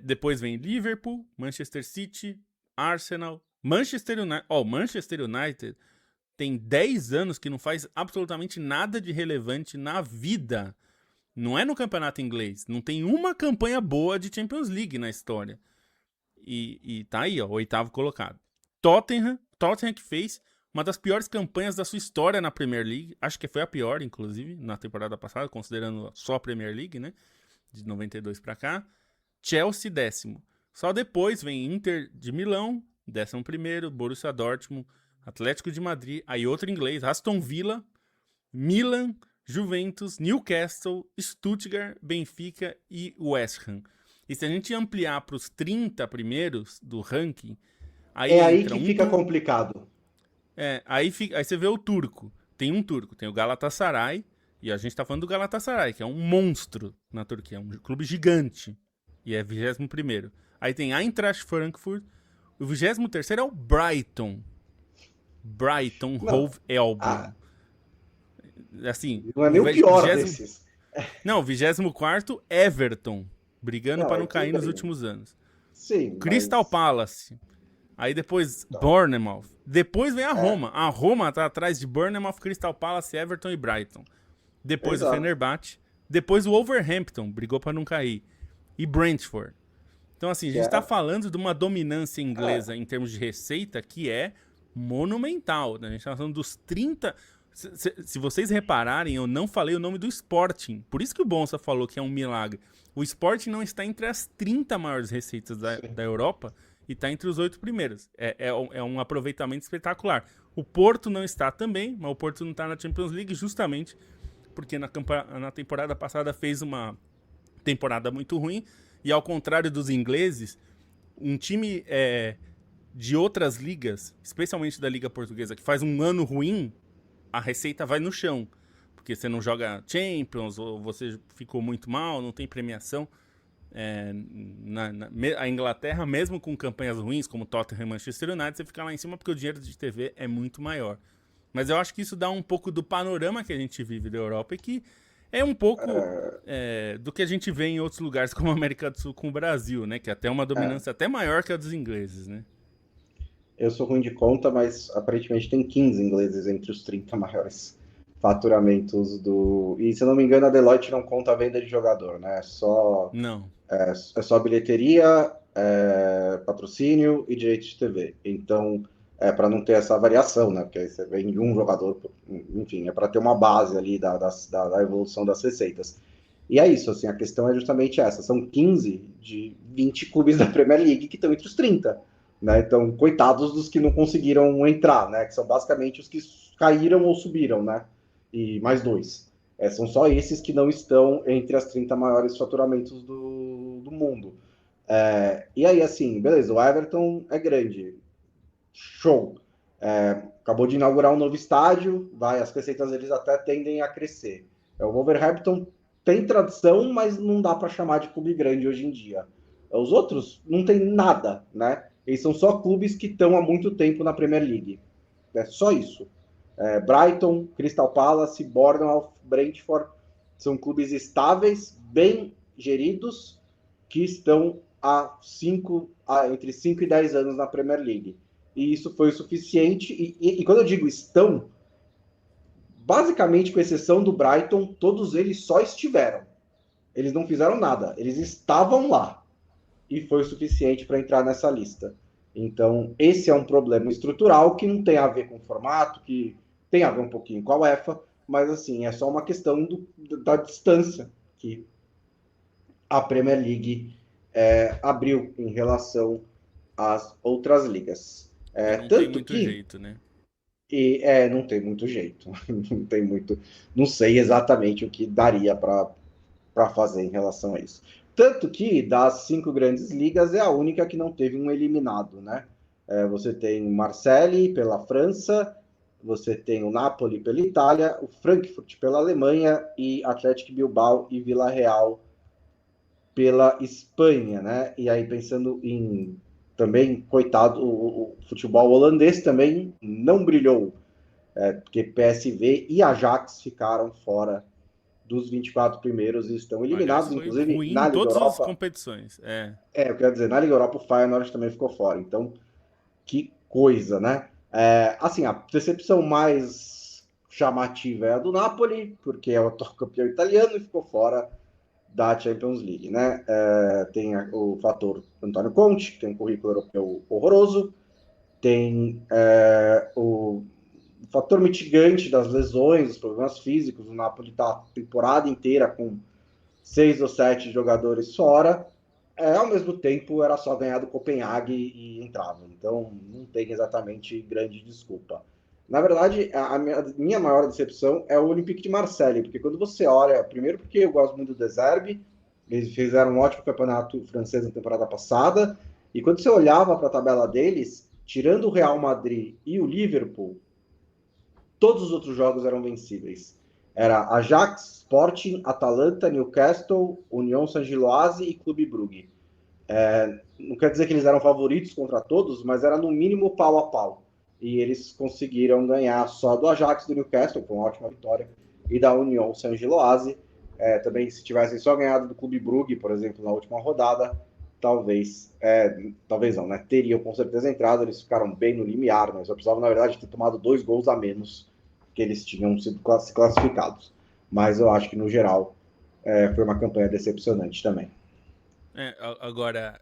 Depois vem Liverpool, Manchester City, Arsenal, Manchester United. Manchester United tem 10 anos que não faz absolutamente nada de relevante na vida. Não é no campeonato inglês. Não tem uma campanha boa de Champions League na história. E tá aí, ó, o 8º colocado. Tottenham que fez uma das piores campanhas da sua história na Premier League. Acho que foi a pior, inclusive, na temporada passada, considerando só a Premier League, né? De 92 pra cá. Chelsea 10º. Só depois vem Inter de Milão, 11º, Borussia Dortmund, Atlético de Madrid, aí outro inglês, Aston Villa, Milan, Juventus, Newcastle, Stuttgart, Benfica e West Ham. E se a gente ampliar para os 30 primeiros do ranking, aí aí entra que fica complicado. Aí você vê o turco. Tem um turco, tem o Galatasaray, e a gente tá falando do Galatasaray, que é um monstro na Turquia, é um clube gigante, e é 21º. Aí tem Eintracht Frankfurt, o 23º é o Brighton. Brighton Hove Albion. Assim, não é nem o pior desses. Não, o 24º, Everton, brigando para não cair nos últimos anos. Sim, Crystal Palace. Aí depois Bournemouth. Depois vem a Roma. A Roma tá atrás de Bournemouth, Crystal Palace, Everton e Brighton. Depois o Fenerbahçe. Depois o Wolverhampton, brigou para não cair. E Brentford. Então assim, a gente tá falando de uma dominância inglesa em termos de receita que é monumental. Né? A gente tá falando dos 30... Se vocês repararem, eu não falei o nome do Sporting. Por isso que o Bonsa falou que é um milagre. O Sporting não está entre as 30 maiores receitas da Europa e está entre os 8 primeiros. É um aproveitamento espetacular. O Porto não está também, mas o Porto não está na Champions League justamente porque na temporada passada fez uma temporada muito ruim. E ao contrário dos ingleses, um time de outras ligas, especialmente da Liga Portuguesa, que faz um ano ruim, a receita vai no chão, porque você não joga Champions, ou você ficou muito mal, não tem premiação. A Inglaterra, mesmo com campanhas ruins, como Tottenham e Manchester United, você fica lá em cima porque o dinheiro de TV é muito maior. Mas eu acho que isso dá um pouco do panorama que a gente vive da Europa e que é um pouco do que a gente vê em outros lugares, como a América do Sul com o Brasil, né? Que é até uma dominância até maior que a dos ingleses, né? Eu sou ruim de conta, mas aparentemente tem 15 ingleses entre os 30 maiores faturamentos do... E se eu não me engano, a Deloitte não conta a venda de jogador, né? É só... Não. É só bilheteria, patrocínio e direito de TV. Então, para não ter essa variação, né? Porque aí você vende um jogador, enfim, é para ter uma base ali da evolução das receitas. E é isso, assim, a questão é justamente essa. São 15 de 20 clubes da Premier League que estão entre os 30. Né? Então, coitados dos que não conseguiram entrar, né? Que são basicamente os que caíram ou subiram, né? E mais 2. São só esses que não estão entre as 30 maiores faturamentos do mundo. E aí, assim, beleza, o Everton é grande. Show. Acabou de inaugurar um novo estádio, as receitas deles até tendem a crescer. O Wolverhampton tem tradição, mas não dá para chamar de clube grande hoje em dia. Os outros não tem nada, né? Eles são só clubes que estão há muito tempo na Premier League. É só isso. Brighton, Crystal Palace, Bournemouth, Brentford são clubes estáveis, bem geridos, que estão entre 5 e 10 anos na Premier League. E isso foi o suficiente. E quando eu digo estão, basicamente, com exceção do Brighton, todos eles só estiveram. Eles não fizeram nada. Eles estavam lá. E foi o suficiente para entrar nessa lista. Então, esse é um problema estrutural que não tem a ver com o formato, que tem a ver um pouquinho com a UEFA, mas assim, é só uma questão da distância que a Premier League abriu em relação às outras ligas. Não tem muito jeito, né? Não tem muito jeito. Não tem muito. Não sei exatamente o que daria para fazer em relação a isso. Tanto que, das 5 grandes ligas, é a única que não teve um eliminado, né? Você tem o Marseille pela França, você tem o Napoli pela Itália, o Frankfurt pela Alemanha e Atlético Bilbao e Vila Real pela Espanha, né? E aí, pensando em também, coitado, o futebol holandês também não brilhou, porque PSV e Ajax ficaram fora dos 24 primeiros e estão eliminados, inclusive na Liga todas Europa. As competições. Eu quero dizer, na Liga Europa o Feyenoord também ficou fora. Então, que coisa, né? Assim, a decepção mais chamativa é a do Napoli, porque é o atual campeão italiano e ficou fora da Champions League, né? Tem o fator Antônio Conte, que tem um currículo europeu horroroso, tem o fator mitigante das lesões, os problemas físicos. O Napoli está a temporada inteira com 6 ou 7 jogadores fora. ao mesmo tempo era só ganhar do Copenhague e entrava. Então não tem exatamente grande desculpa. Na verdade, a minha maior decepção é o Olympique de Marseille, porque quando você olha, primeiro porque eu gosto muito do De Zerbi, eles fizeram um ótimo campeonato francês na temporada passada, e quando você olhava para a tabela deles, tirando o Real Madrid e o Liverpool, todos os outros jogos eram vencíveis. Era Ajax, Sporting, Atalanta, Newcastle, União Saint-Gilloise e Clube Brugge. Não quer dizer que eles eram favoritos contra todos, mas era no mínimo pau a pau. E eles conseguiram ganhar só do Ajax, do Newcastle, com uma ótima vitória, e da União Saint-Gilloise. Também, se tivessem só ganhado do Clube Brugge, por exemplo, na última rodada, talvez não, né? Teriam com certeza entrado. Eles ficaram bem no limiar, né? Só precisavam, na verdade, ter tomado 2 gols a menos que eles tinham sido classificados. Mas eu acho que, no geral, foi uma campanha decepcionante também. Agora,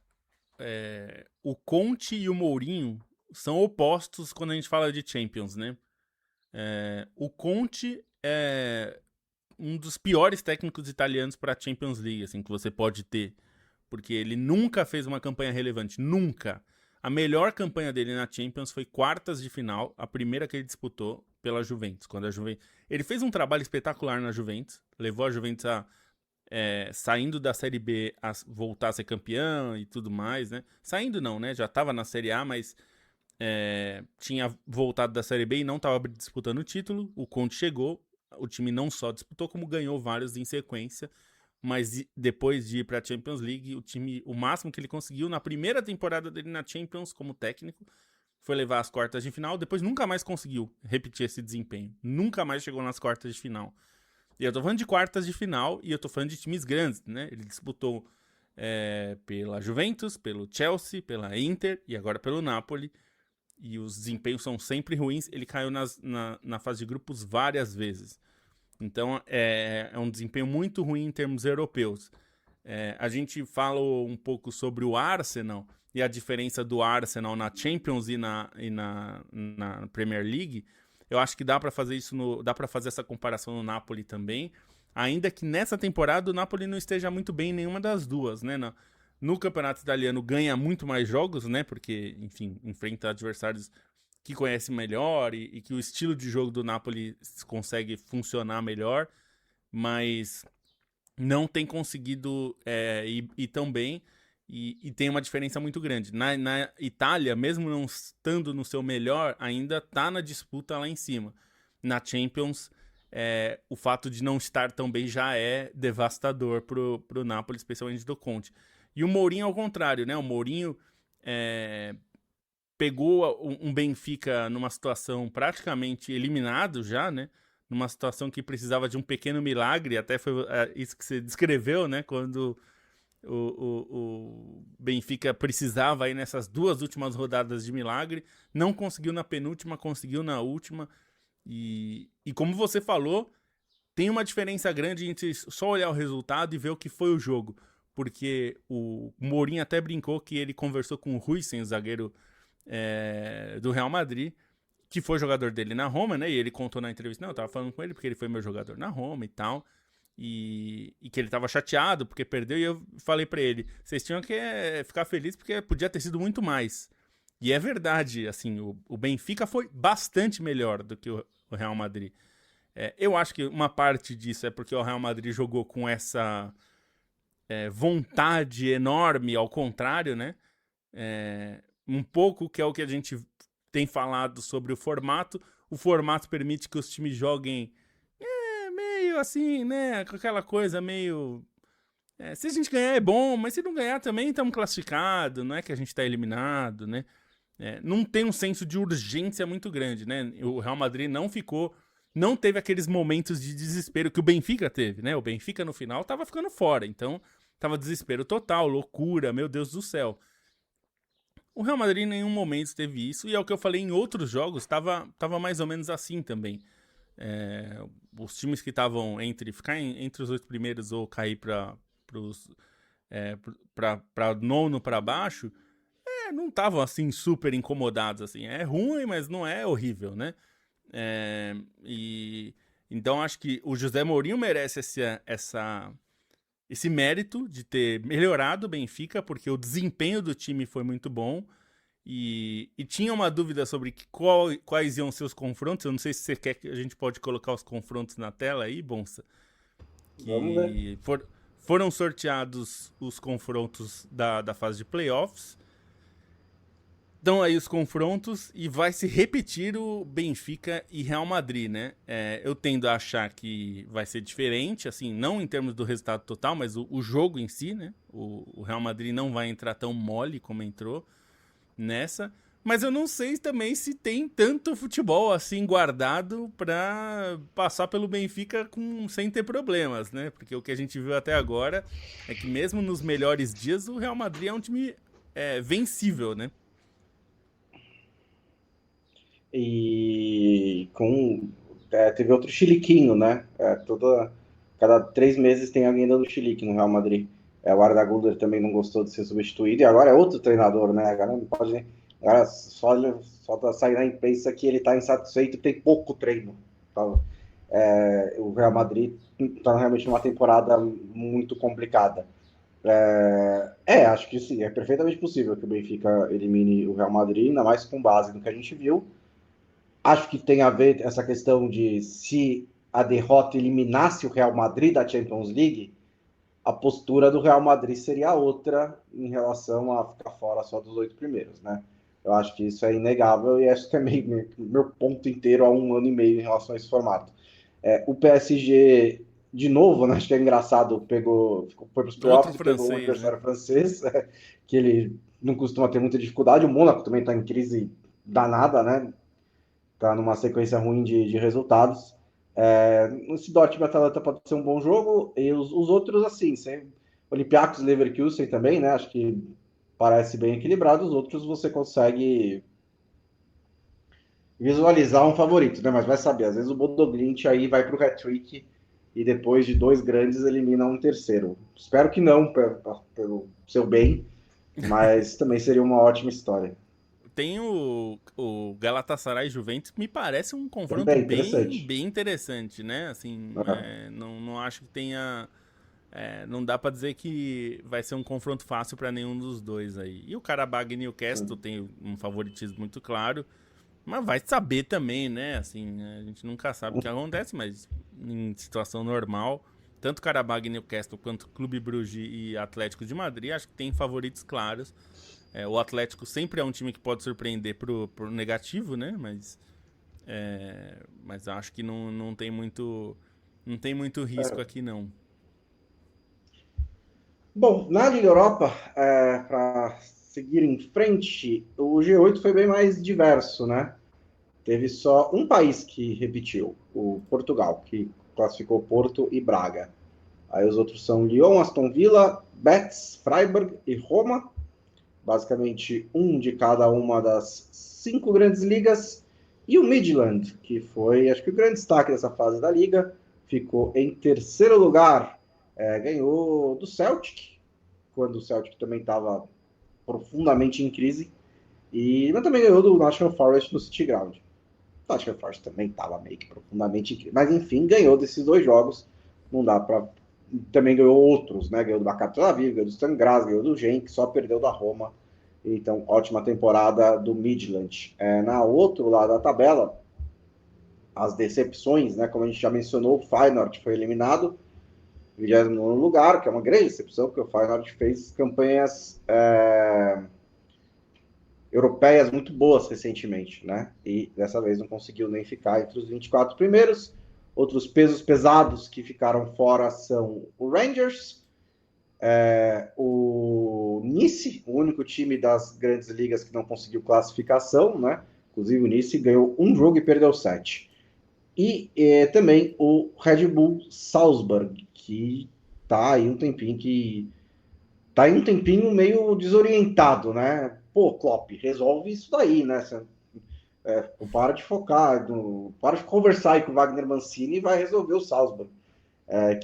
o Conte e o Mourinho são opostos quando a gente fala de Champions, né? O Conte é um dos piores técnicos italianos para a Champions League, assim, que você pode ter. Porque ele nunca fez uma campanha relevante. Nunca. A melhor campanha dele na Champions foi quartas de final, a primeira que ele disputou pela Juventus. Ele fez um trabalho espetacular na Juventus, levou a Juventus saindo da Série B a voltar a ser campeão e tudo mais, né? Saindo não, né? Já estava na Série A, mas tinha voltado da Série B e não estava disputando o título. O Conte chegou, o time não só disputou, como ganhou vários em sequência. Mas depois de ir para a Champions League, o máximo que ele conseguiu na primeira temporada dele na Champions como técnico foi levar as quartas de final. Depois nunca mais conseguiu repetir esse desempenho. Nunca mais chegou nas quartas de final. E eu tô falando de quartas de final e eu tô falando de times grandes, né? Ele disputou pela Juventus, pelo Chelsea, pela Inter e agora pelo Napoli. E os desempenhos são sempre ruins. Ele caiu na fase de grupos várias vezes. Então é um desempenho muito ruim em termos europeus. A gente falou um pouco sobre o Arsenal e a diferença do Arsenal na Champions e na Premier League. Eu acho que dá para fazer dá para fazer essa comparação no Napoli também, ainda que nessa temporada o Napoli não esteja muito bem em nenhuma das duas, né? No campeonato italiano ganha muito mais jogos, né? Porque, enfim, enfrenta adversários que conhece melhor e que o estilo de jogo do Napoli consegue funcionar melhor, mas não tem conseguido ir tão bem e tem uma diferença muito grande. Na Itália, mesmo não estando no seu melhor, ainda está na disputa lá em cima. Na Champions, o fato de não estar tão bem já é devastador pro Napoli, especialmente do Conte. E o Mourinho ao contrário, né? O Mourinho pegou um Benfica numa situação praticamente eliminado já, né? Numa situação que precisava de um pequeno milagre, até foi isso que você descreveu, né? Quando o Benfica precisava aí nessas 2 últimas rodadas de milagre, não conseguiu na penúltima, conseguiu na última, e como você falou, tem uma diferença grande entre só olhar o resultado e ver o que foi o jogo, porque o Mourinho até brincou que ele conversou com o Huijsen, o zagueiro do Real Madrid, que foi jogador dele na Roma, né? E ele contou na entrevista, não, eu tava falando com ele porque ele foi meu jogador na Roma e tal, e que ele tava chateado porque perdeu, e eu falei pra ele, vocês tinham que ficar felizes porque podia ter sido muito mais. E é verdade, assim, o Benfica foi bastante melhor do que o Real Madrid. Eu acho que uma parte disso é porque o Real Madrid jogou com essa vontade enorme, ao contrário, né? Um pouco que é o que a gente tem falado sobre o formato. O formato permite que os times joguem meio assim, né? Com aquela coisa meio... se a gente ganhar é bom, mas se não ganhar também estamos classificados, não é que a gente está eliminado, né? Não tem um senso de urgência muito grande, né? O Real Madrid não teve aqueles momentos de desespero que o Benfica teve, né? O Benfica no final estava ficando fora, então tava desespero total, loucura, meu Deus do céu. O Real Madrid em nenhum momento teve isso, e é o que eu falei em outros jogos, tava mais ou menos assim também. Os times que estavam ficar entre os 8 primeiros ou cair para nono para baixo, não estavam assim super incomodados, assim. É ruim, mas não é horrível, né? Então acho que o José Mourinho merece esse mérito de ter melhorado o Benfica, porque o desempenho do time foi muito bom. E tinha uma dúvida sobre quais iam ser os confrontos. Eu não sei se você quer que a gente pode colocar os confrontos na tela aí, Bonsa. Vamos ver. Que foram sorteados os confrontos da fase de playoffs. Então aí os confrontos e vai se repetir o Benfica e Real Madrid, né? Eu tendo a achar que vai ser diferente, assim, não em termos do resultado total, mas o jogo em si, né? O Real Madrid não vai entrar tão mole como entrou nessa. Mas eu não sei também se tem tanto futebol assim guardado para passar pelo Benfica sem ter problemas, né? Porque o que a gente viu até agora é que mesmo nos melhores dias o Real Madrid é um time vencível, né? E teve outro chiliquinho, né? Cada 3 meses tem alguém dando chilique no Real Madrid. O Arda Güler também não gostou de ser substituído, e agora é outro treinador, né? Agora não pode nem. Agora só tá saindo na imprensa que ele está insatisfeito e tem pouco treino. Então, o Real Madrid está realmente numa temporada muito complicada. Acho que sim, é perfeitamente possível que o Benfica elimine o Real Madrid, ainda mais com base no que a gente viu. Acho que tem a ver essa questão de se a derrota eliminasse o Real Madrid da Champions League, a postura do Real Madrid seria outra em relação a ficar fora só dos 8 primeiros, né? Eu acho que isso é inegável e acho que é meu ponto inteiro há 1 ano e meio em relação a esse formato. O PSG, de novo, né, acho que é engraçado, foi para os Outro playoffs e pegou um francês, né? adversário francês, que ele não costuma ter muita dificuldade. O Mônaco também está em crise danada, né? Está numa sequência ruim de resultados. Esse Dortmund Atalanta pode ser um bom jogo, e os outros, assim, Olympiacos Leverkusen também, né? Acho que parece bem equilibrado. Os outros você consegue visualizar um favorito, né? Mas vai saber, às vezes o Bodo Glimt aí vai para o hat-trick e depois de 2 grandes elimina um terceiro. Espero que não, pelo seu bem, mas também seria uma ótima história. Tem o Galatasaray e Juventus, que me parece um confronto Também bem, interessante. bem interessante, né? Assim, É, não acho que tenha. Não dá pra dizer que vai ser um confronto fácil pra nenhum dos dois aí. E o Karabag e Newcastle sim. tem um favoritismo muito claro, mas vai saber também, né? Assim, a gente nunca sabe o que acontece, mas em situação normal, tanto Karabag e Newcastle quanto Clube Bruges e Atlético de Madrid, acho que tem favoritos claros. O Atlético sempre é um time que pode surpreender pro negativo, né? Mas acho que não tem muito risco aqui, não. Bom, na Liga Europa, para seguir em frente, o G8 foi bem mais diverso, né? Teve só um país que repetiu, o Portugal, que classificou Porto e Braga. Aí os outros são Lyon, Aston Villa, Betis, Freiburg e Roma. Basicamente um de cada uma das 5 grandes ligas. E o Midland, que foi, acho que o grande destaque dessa fase da liga, ficou em terceiro lugar. Ganhou do Celtic, quando o Celtic também estava profundamente em crise. Mas também ganhou do Nottingham Forest no City Ground. O Nottingham Forest também estava meio que profundamente em crise. Mas enfim, ganhou desses 2 jogos. Não dá para. Também ganhou outros, né? Ganhou do Maccabi Tel Aviv, ganhou do Sturm Graz, ganhou do Genk, só perdeu da Roma. Então, ótima temporada do Midland. Na outro lado da tabela, as decepções, né? Como a gente já mencionou, o Feyenoord foi eliminado, 29º lugar, que é uma grande decepção, porque o Feyenoord fez campanhas europeias muito boas recentemente, né? E dessa vez não conseguiu nem ficar entre os 24 primeiros. Outros pesos pesados que ficaram fora são o Rangers, o Nice, o único time das grandes ligas que não conseguiu classificação, né? Inclusive o Nice ganhou um jogo e perdeu 7. E também o Red Bull Salzburg, que tá aí um tempinho meio desorientado, né? Pô, Klopp, resolve isso daí, né? Para de focar, para de conversar aí com o Wagner Mancini e vai resolver o Salzburg.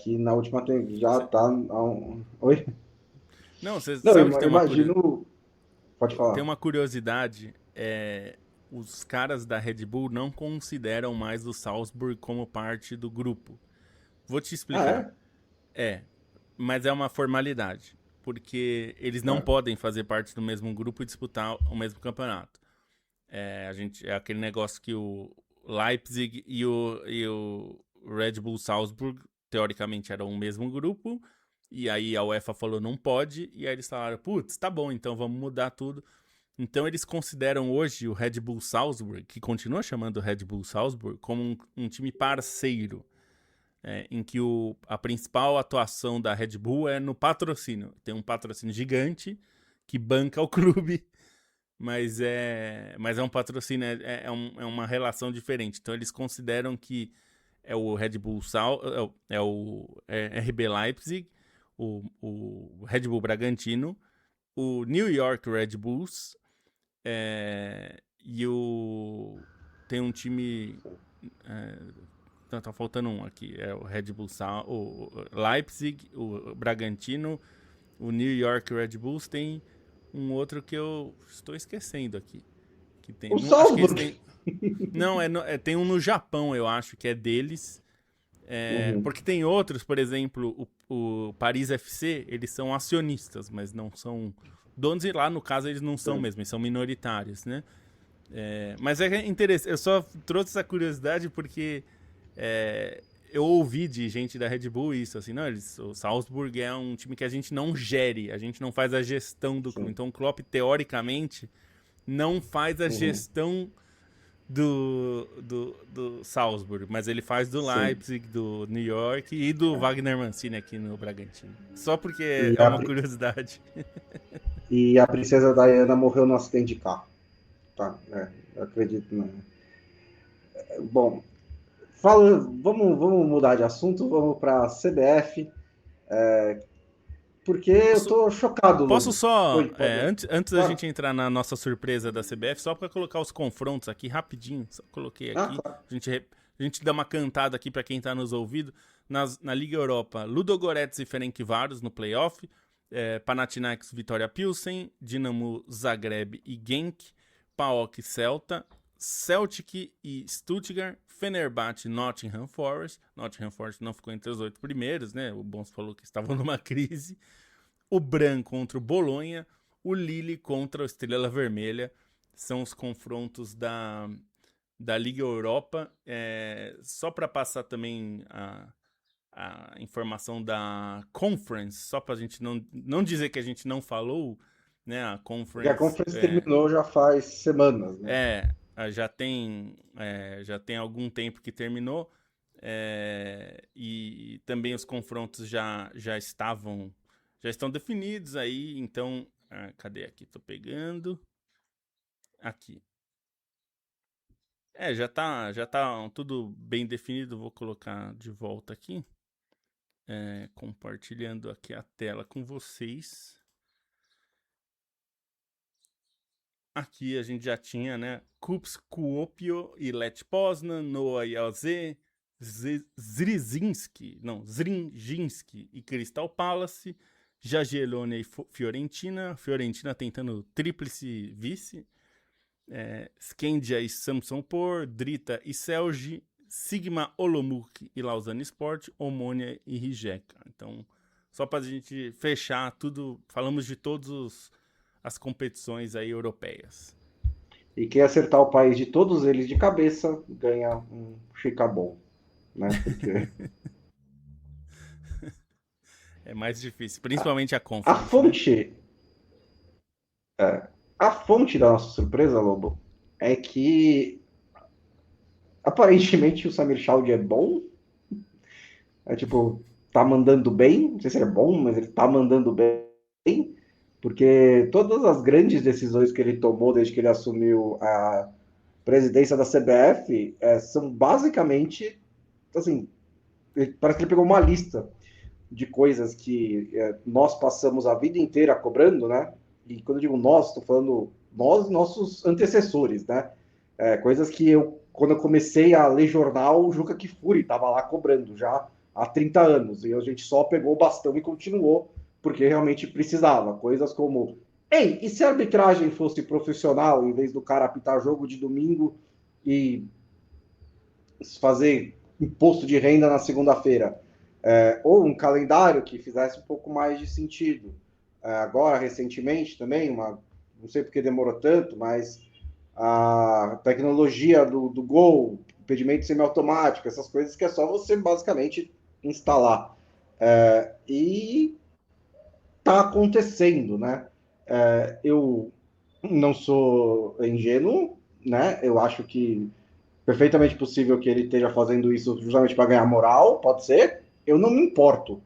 Que na última já Cê- tá. Oi? Não, você Não, sabe que eu imagino. Pode tem falar. uma curiosidade. Os caras da Red Bull não consideram mais o Salzburg como parte do grupo. Vou te Ah, explicar. é? É, mas é uma formalidade, porque eles não podem fazer parte do mesmo grupo e disputar o mesmo campeonato. É aquele negócio que o Leipzig e o Red Bull Salzburg, teoricamente, eram o mesmo grupo, e aí a UEFA falou não pode, e aí eles falaram, putz, tá bom, então vamos mudar tudo. Então eles consideram hoje o Red Bull Salzburg, que continua chamando Red Bull Salzburg, como um time parceiro, em que a principal atuação da Red Bull é no patrocínio. Tem um patrocínio gigante que banca o clube, mas é um patrocínio, é uma relação diferente. Então eles consideram que é o Red Bull RB Leipzig, o Red Bull Bragantino, o New York Red Bulls, e tem um time, tá faltando um aqui, é o Red Bull o Leipzig, o Bragantino, o New York Red Bulls, tem um outro que eu estou esquecendo aqui. Que tem, o Salzburg. Tem um no Japão, eu acho, que é deles. Porque tem outros, por exemplo, o Paris FC, eles são acionistas, mas não são donos, e lá, no caso, eles não são mesmo, eles são minoritários, né? Mas é interessante, eu só trouxe essa curiosidade porque eu ouvi de gente da Red Bull isso, assim, não, o Salzburg é um time que a gente não gere, a gente não faz a gestão do clube. Então o Klopp, teoricamente, não faz a gestão do Salzburg, mas ele faz do Leipzig, do New York e do Wagner Mancini aqui no Bragantino. Só porque é uma curiosidade. E a princesa Diana morreu no acidente de carro. Tá, eu acredito. Né? Bom, vamos mudar de assunto, vamos para a CBF, porque eu tô chocado. Posso só, antes da claro. gente entrar na nossa surpresa da CBF, só para colocar os confrontos aqui rapidinho, só coloquei aqui, Claro. a gente dá uma cantada aqui para quem tá nos ouvindo. Na Liga Europa, Ludogorets e Ferencváros no playoff, Panathinaikos, Vitória Pilsen, Dinamo Zagreb e Genk, PAOK Celta, Celtic e Stuttgart, Fenerbahçe, Nottingham Forest. Nottingham Forest não ficou entre os 8 primeiros, né? O Bons falou que estavam numa crise. O Bran contra o Bolonha, o Lille contra o Estrela Vermelha. São os confrontos da Liga Europa. Só para passar também a informação da Conference, só para a gente não dizer que a gente não falou, né? A Conference terminou já faz semanas, né? Já tem algum tempo que terminou, e também os confrontos já estão definidos aí, então, cadê aqui? Tô pegando aqui. Já tá tudo bem definido, vou colocar de volta aqui, compartilhando aqui a tela com vocês. Aqui a gente já tinha, né? Kups, Kuopio e Lech Poznan, Noa Jazz, Zrinjinski e Crystal Palace, Jagiellone e Fiorentina. Fiorentina tentando tríplice vice. Skandia e Samsunspor, Drita e Celje, Sigma Olomouc e Lausanne Sport, Omonia e Rijeka. Então, só para a gente fechar tudo, falamos de todas as competições aí europeias. E quem acertar o país de todos eles de cabeça ganha um Chicabon, né? Porque é mais difícil, principalmente a Conference. A fonte da nossa surpresa, Lobo, é que aparentemente o Samir Chald é bom. Tá mandando bem. Não sei se ele é bom, mas ele tá mandando bem. Porque todas as grandes decisões que ele tomou desde que ele assumiu a presidência da CBF são basicamente, assim, parece que ele pegou uma lista de coisas que nós passamos a vida inteira cobrando, né? E quando eu digo nós, estou falando nós e nossos antecessores, né? Coisas que quando eu comecei a ler jornal, o Juca Kfouri estava lá cobrando já há 30 anos. E a gente só pegou o bastão e continuou, porque realmente precisava. Coisas como, ei, e se a arbitragem fosse profissional, em vez do cara apitar jogo de domingo e fazer imposto de renda na segunda-feira? ou um calendário que fizesse um pouco mais de sentido. Agora, recentemente também, não sei porque demorou tanto, mas a tecnologia do Gol, impedimento semiautomático, essas coisas que é só você basicamente instalar. E está acontecendo, né? Eu não sou ingênuo, né? Eu acho que perfeitamente possível que ele esteja fazendo isso justamente para ganhar moral, pode ser. Eu não me importo.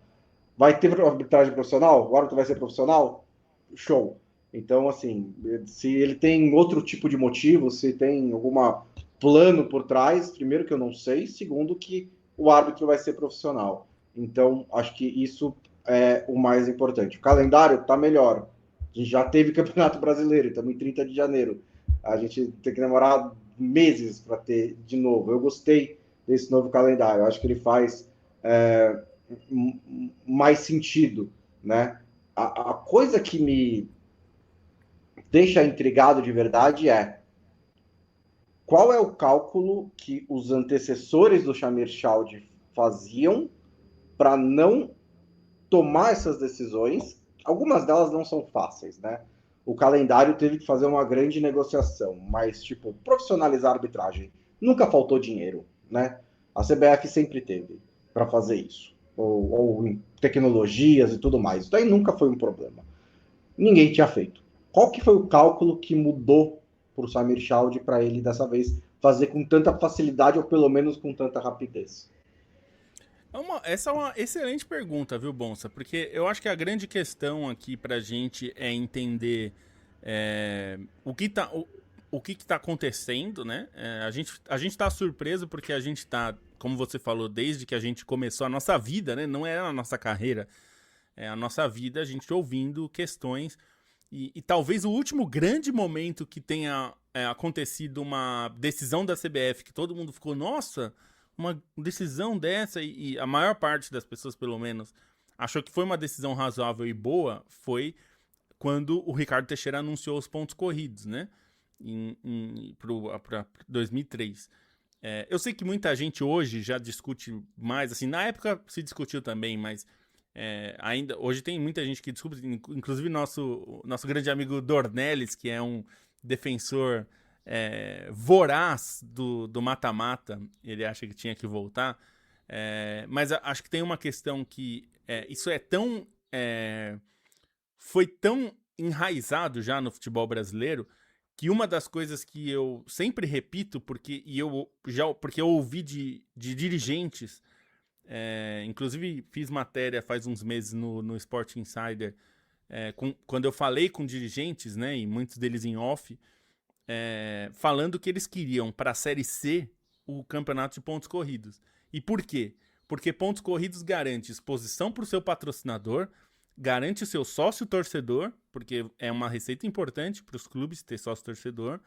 Vai ter arbitragem profissional? O árbitro vai ser profissional? Show. Então, assim, se ele tem outro tipo de motivo, se tem algum plano por trás, primeiro que eu não sei, segundo que o árbitro vai ser profissional. Então, acho que isso é o mais importante. O calendário está melhor. A gente já teve Campeonato Brasileiro, estamos em 30 de janeiro. A gente tem que demorar meses para ter de novo. Eu gostei desse novo calendário. Eu acho que ele faz mais sentido, né? A coisa que me deixa intrigado de verdade é qual é o cálculo que os antecessores do Shamir Chaud faziam para não tomar essas decisões. Algumas delas não são fáceis, né? O calendário teve que fazer uma grande negociação, mas, tipo, profissionalizar a arbitragem. Nunca faltou dinheiro, né? A CBF sempre teve para fazer isso. Ou em tecnologias e tudo mais. Isso daí nunca foi um problema. Ninguém tinha feito. Qual que foi o cálculo que mudou para o Samir Chaud para ele dessa vez fazer com tanta facilidade ou pelo menos com tanta rapidez? Essa é uma excelente pergunta, viu, Bonsa? Porque eu acho que a grande questão aqui pra gente é entender o que tá acontecendo, né? A gente tá surpreso porque a gente tá, como você falou, desde que a gente começou a nossa vida, né? Não é a nossa carreira, é a nossa vida, a gente ouvindo questões. E talvez o último grande momento que tenha acontecido uma decisão da CBF que todo mundo ficou, nossa, uma decisão dessa, e a maior parte das pessoas, pelo menos, achou que foi uma decisão razoável e boa, foi quando o Ricardo Teixeira anunciou os pontos corridos, né? Para 2003. Eu sei que muita gente hoje já discute mais, assim, na época se discutiu também, mas ainda hoje tem muita gente que discute, inclusive nosso grande amigo Dornelles, que é um defensor voraz do mata-mata, ele acha que tinha que voltar, mas acho que tem uma questão que isso foi tão enraizado já no futebol brasileiro que uma das coisas que eu sempre repito, porque eu ouvi de dirigentes, inclusive fiz matéria faz uns meses no Sport Insider, quando eu falei com dirigentes, né, e muitos deles em off, falando que eles queriam para a Série C o campeonato de pontos corridos. E por quê? Porque pontos corridos garante exposição para o seu patrocinador, garante o seu sócio torcedor, porque é uma receita importante para os clubes ter sócio torcedor,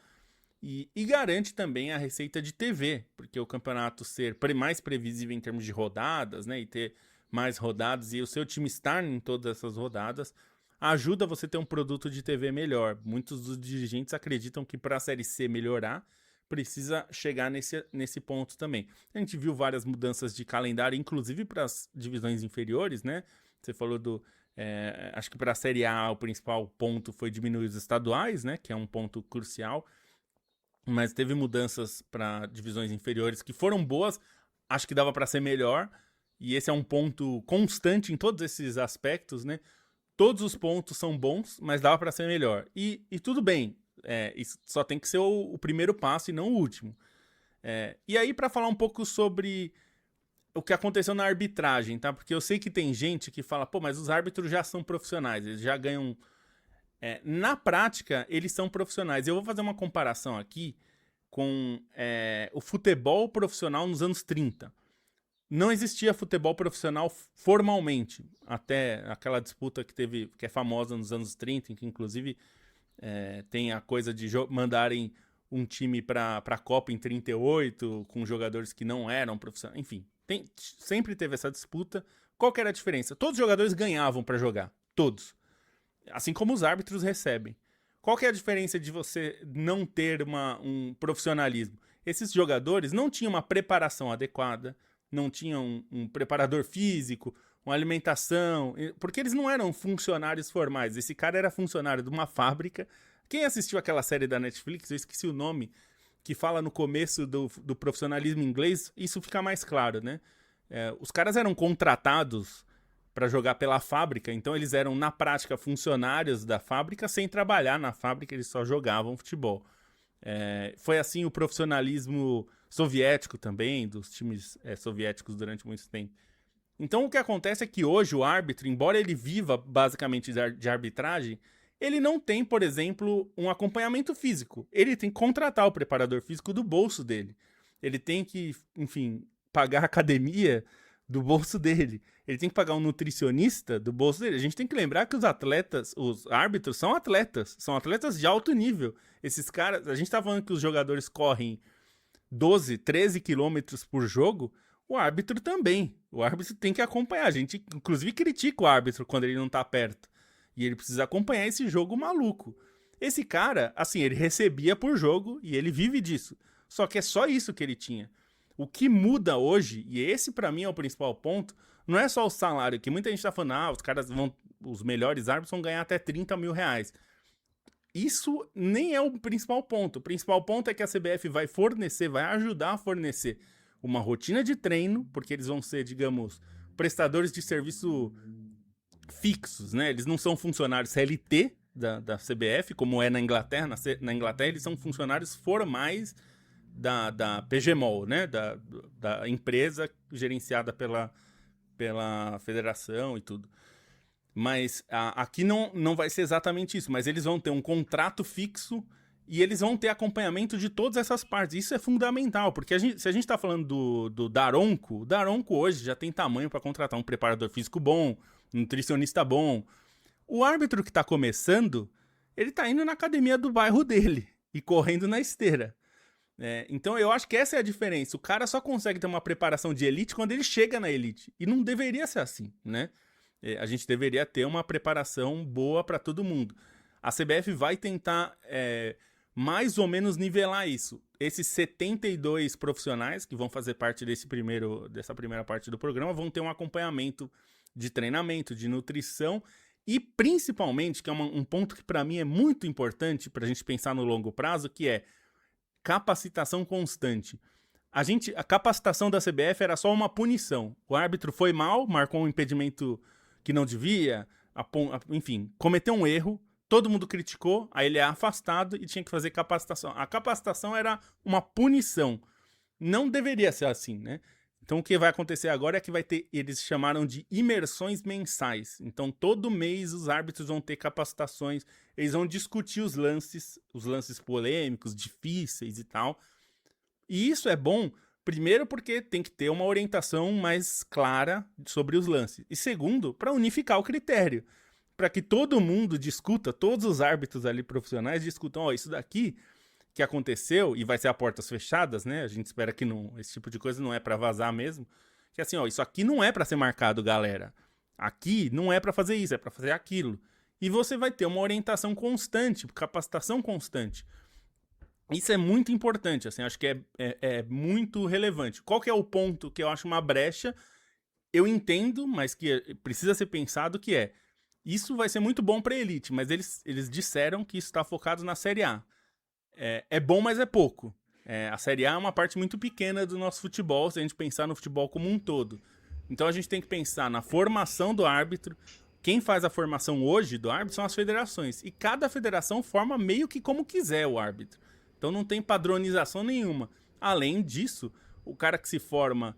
e garante também a receita de TV, porque o campeonato ser mais previsível em termos de rodadas, né, e ter mais rodadas, e o seu time estar em todas essas rodadas, ajuda você a ter um produto de TV melhor. Muitos dos dirigentes acreditam que para a Série C melhorar, precisa chegar nesse ponto também. A gente viu várias mudanças de calendário, inclusive para as divisões inferiores, né? Você falou acho que para a Série A o principal ponto foi diminuir os estaduais, né? Que é um ponto crucial. Mas teve mudanças para divisões inferiores que foram boas. Acho que dava para ser melhor. E esse é um ponto constante em todos esses aspectos, né? Todos os pontos são bons, mas dava para ser melhor. E tudo bem. Isso só tem que ser o primeiro passo e não o último. E aí, para falar um pouco sobre o que aconteceu na arbitragem, tá? Porque eu sei que tem gente que fala, pô, mas os árbitros já são profissionais, eles já ganham. Na prática, eles são profissionais. Eu vou fazer uma comparação aqui com o futebol profissional nos anos 30. Não existia futebol profissional formalmente, até aquela disputa que é famosa nos anos 30, em que inclusive tem a coisa de mandarem um time para a Copa em 38, com jogadores que não eram profissionais. Enfim, sempre teve essa disputa. Qual que era a diferença? Todos os jogadores ganhavam para jogar. Todos. Assim como os árbitros recebem. Qual que é a diferença de você não ter um profissionalismo? Esses jogadores não tinham uma preparação adequada, não tinham um preparador físico, uma alimentação, porque eles não eram funcionários formais. Esse cara era funcionário de uma fábrica. Quem assistiu aquela série da Netflix, eu esqueci o nome, que fala no começo do profissionalismo inglês, isso fica mais claro, né? Os caras eram contratados para jogar pela fábrica, então eles eram, na prática, funcionários da fábrica, sem trabalhar na fábrica, eles só jogavam futebol. Foi assim o profissionalismo soviético também, dos times soviéticos durante muito tempo. Então o que acontece é que hoje o árbitro, embora ele viva basicamente de arbitragem, ele não tem, por exemplo, um acompanhamento físico. Ele tem que contratar o preparador físico do bolso dele. Ele tem que, enfim, pagar a academia do bolso dele. Ele tem que pagar um nutricionista do bolso dele. A gente tem que lembrar que os árbitros são atletas de alto nível. Esses caras, a gente tá falando que os jogadores correm 12, 13 quilômetros por jogo, o árbitro também. O árbitro tem que acompanhar. A gente, inclusive, critica o árbitro quando ele não tá perto. E ele precisa acompanhar esse jogo maluco. Esse cara, assim, ele recebia por jogo e ele vive disso. Só que é só isso que ele tinha. O que muda hoje, e esse pra mim é o principal ponto, não é só o salário, que muita gente tá falando, os melhores árbitros vão ganhar até 30 mil reais. Isso nem é o principal ponto. O principal ponto é que a CBF vai ajudar a fornecer uma rotina de treino, porque eles vão ser, digamos, prestadores de serviço fixos, né? Eles não são funcionários CLT da CBF, como é na Inglaterra. Na Inglaterra, eles são funcionários formais da PGMOL, né? Da empresa gerenciada pela federação e tudo. Mas aqui não vai ser exatamente isso, mas eles vão ter um contrato fixo e eles vão ter acompanhamento de todas essas partes. Isso é fundamental, porque se a gente está falando do Daronco, o Daronco hoje já tem tamanho para contratar um preparador físico bom, um nutricionista bom. O árbitro que está começando, ele está indo na academia do bairro dele e correndo na esteira. Então eu acho que essa é a diferença. O cara só consegue ter uma preparação de elite quando ele chega na elite. E não deveria ser assim, né? A gente deveria ter uma preparação boa para todo mundo. A CBF vai tentar mais ou menos nivelar isso. Esses 72 profissionais que vão fazer parte dessa primeira parte do programa vão ter um acompanhamento de treinamento, de nutrição e principalmente, que é um ponto que para mim é muito importante para a gente pensar no longo prazo, que é capacitação constante. A capacitação da CBF era só uma punição. O árbitro foi mal, marcou um impedimento que não devia, enfim, cometeu um erro, todo mundo criticou, aí ele é afastado e tinha que fazer capacitação. A capacitação era uma punição. Não deveria ser assim, né? Então o que vai acontecer agora é que eles chamaram de imersões mensais. Então todo mês os árbitros vão ter capacitações, eles vão discutir os lances polêmicos, difíceis e tal. E isso é bom, primeiro porque tem que ter uma orientação mais clara sobre os lances. E segundo, para unificar o critério. Para que todo mundo discuta, todos os árbitros ali profissionais discutam, isso daqui que aconteceu, e vai ser a portas fechadas, né? A gente espera que esse tipo de coisa não é para vazar mesmo. Que assim, isso aqui não é para ser marcado, galera. Aqui não é para fazer isso, é para fazer aquilo. E você vai ter uma orientação constante, capacitação constante. Isso é muito importante, assim, acho que é muito relevante. Qual que é o ponto que eu acho uma brecha? Eu entendo, mas que precisa ser pensado, que isso vai ser muito bom para a elite, mas eles disseram que isso está focado na Série A. É bom, mas é pouco. A Série A é uma parte muito pequena do nosso futebol, se a gente pensar no futebol como um todo. Então a gente tem que pensar na formação do árbitro. Quem faz a formação hoje do árbitro são as federações. E cada federação forma meio que como quiser o árbitro. Então não tem padronização nenhuma. Além disso, o cara que se forma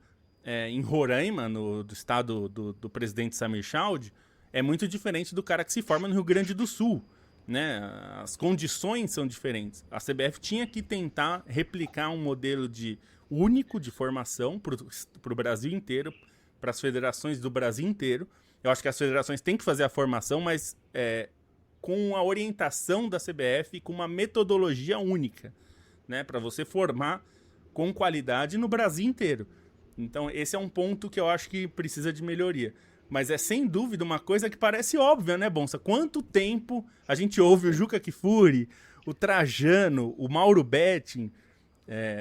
em Roraima, do estado do presidente Samir Chowdhury, é muito diferente do cara que se forma no Rio Grande do Sul. Né? As condições são diferentes. A CBF tinha que tentar replicar um modelo único de formação para o Brasil inteiro, para as federações do Brasil inteiro. Eu acho que as federações têm que fazer a formação, mas com a orientação da CBF e com uma metodologia única, né? Para você formar com qualidade no Brasil inteiro. Então esse é um ponto que eu acho que precisa de melhoria. Mas é sem dúvida uma coisa que parece óbvia, né, Bonsa? Quanto tempo a gente ouve o Juca Kfouri, o Trajano, o Mauro Betting,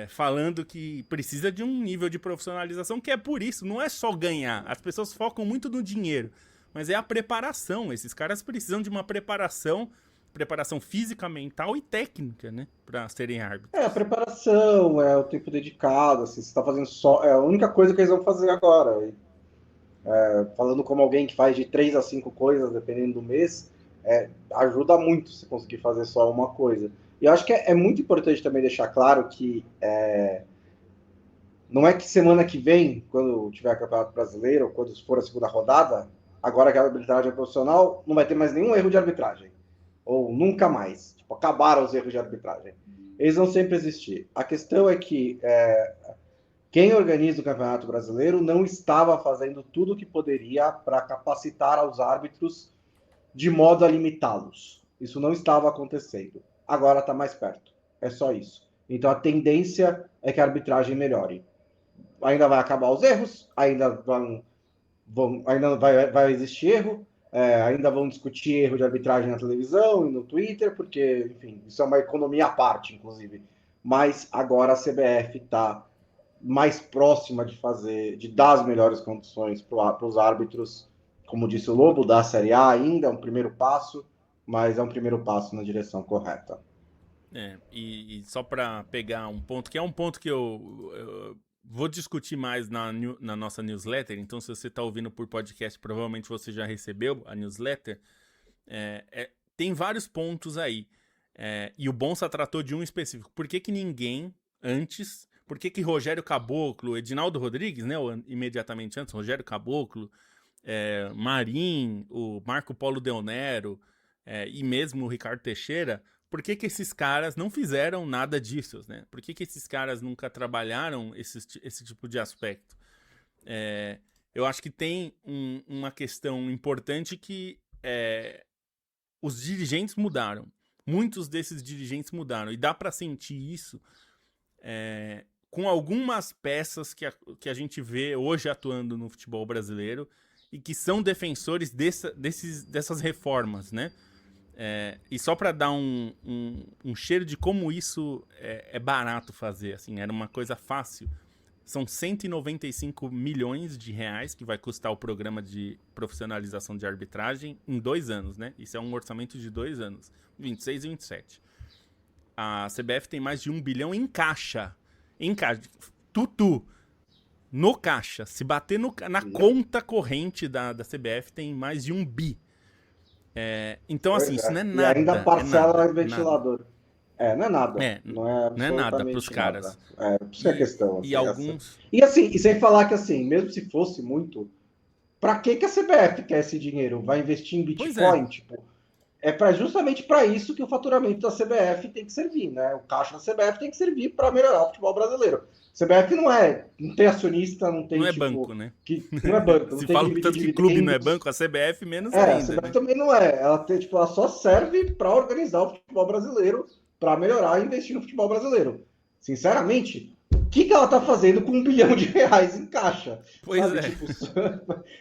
falando que precisa de um nível de profissionalização, que é por isso, não é só ganhar. As pessoas focam muito no dinheiro, mas é a preparação. Esses caras precisam de uma preparação física, mental e técnica, né, para serem árbitros. A preparação, o tempo dedicado, assim, você está fazendo só... É a única coisa que eles vão fazer agora. Falando como alguém que faz de 3 a 5 coisas, dependendo do mês, ajuda muito você conseguir fazer só uma coisa. E eu acho que é muito importante também deixar claro que não é que semana que vem, quando tiver Campeonato Brasileiro, ou quando for a segunda rodada, agora que a arbitragem é profissional, não vai ter mais nenhum erro de arbitragem. Ou nunca mais. Tipo, acabaram os erros de arbitragem. Eles vão sempre existir. A questão é que quem organiza o Campeonato Brasileiro não estava fazendo tudo o que poderia para capacitar aos árbitros de modo a limitá-los. Isso não estava acontecendo. Agora está mais perto. É só isso. Então a tendência é que a arbitragem melhore. Ainda vai acabar os erros, ainda vai existir erro, ainda vão discutir erro de arbitragem na televisão e no Twitter, porque, enfim, isso é uma economia à parte, inclusive. Mas agora a CBF está mais próxima de dar as melhores condições para os árbitros, como disse o Lobo, da Série A ainda, é um primeiro passo, mas é um primeiro passo na direção correta. E só para pegar um ponto, que é um ponto que eu vou discutir mais na nossa newsletter, então se você está ouvindo por podcast, provavelmente você já recebeu a newsletter. Tem vários pontos aí, e o Bonsa tratou de um específico. Por que ninguém antes... Por que Rogério Caboclo, Edinaldo Rodrigues, né, imediatamente antes, Rogério Caboclo, Marim, o Marco Polo Del Nero e mesmo o Ricardo Teixeira, por que esses caras não fizeram nada disso, né? Por que esses caras nunca trabalharam esse tipo de aspecto? Eu acho que tem uma questão importante que os dirigentes mudaram. Muitos desses dirigentes mudaram. E dá para sentir isso com algumas peças que a gente vê hoje atuando no futebol brasileiro e que são defensores dessas reformas, né? E só para dar um cheiro de como isso é barato fazer, assim, era uma coisa fácil. São 195 milhões de reais que vai custar o programa de profissionalização de arbitragem em 2 anos, né? Isso é um orçamento de 2 anos, 26 e 27. A CBF tem mais de 1 bilhão em caixa. No caixa. Se bater na conta corrente da CBF, tem mais de 1 bi. Então, assim, isso não é nada. E ainda parcela o ventilador. Não é nada. Não é nada pros caras. Isso é a questão. Assim, e alguns... E sem falar que, assim, mesmo se fosse muito, pra que a CBF quer esse dinheiro? Vai investir em Bitcoin? Tipo, justamente para isso que o faturamento da CBF tem que servir, né? O caixa da CBF tem que servir para melhorar o futebol brasileiro. CBF não tem acionista, não tem... Não é banco, né? Não é banco. Se fala tanto que clube não é banco, a CBF menos ainda. A CBF também não é. Ela só serve para organizar o futebol brasileiro, para melhorar e investir no futebol brasileiro. Sinceramente, o que ela tá fazendo com 1 bilhão de reais em caixa? Pois sabe? Tipo,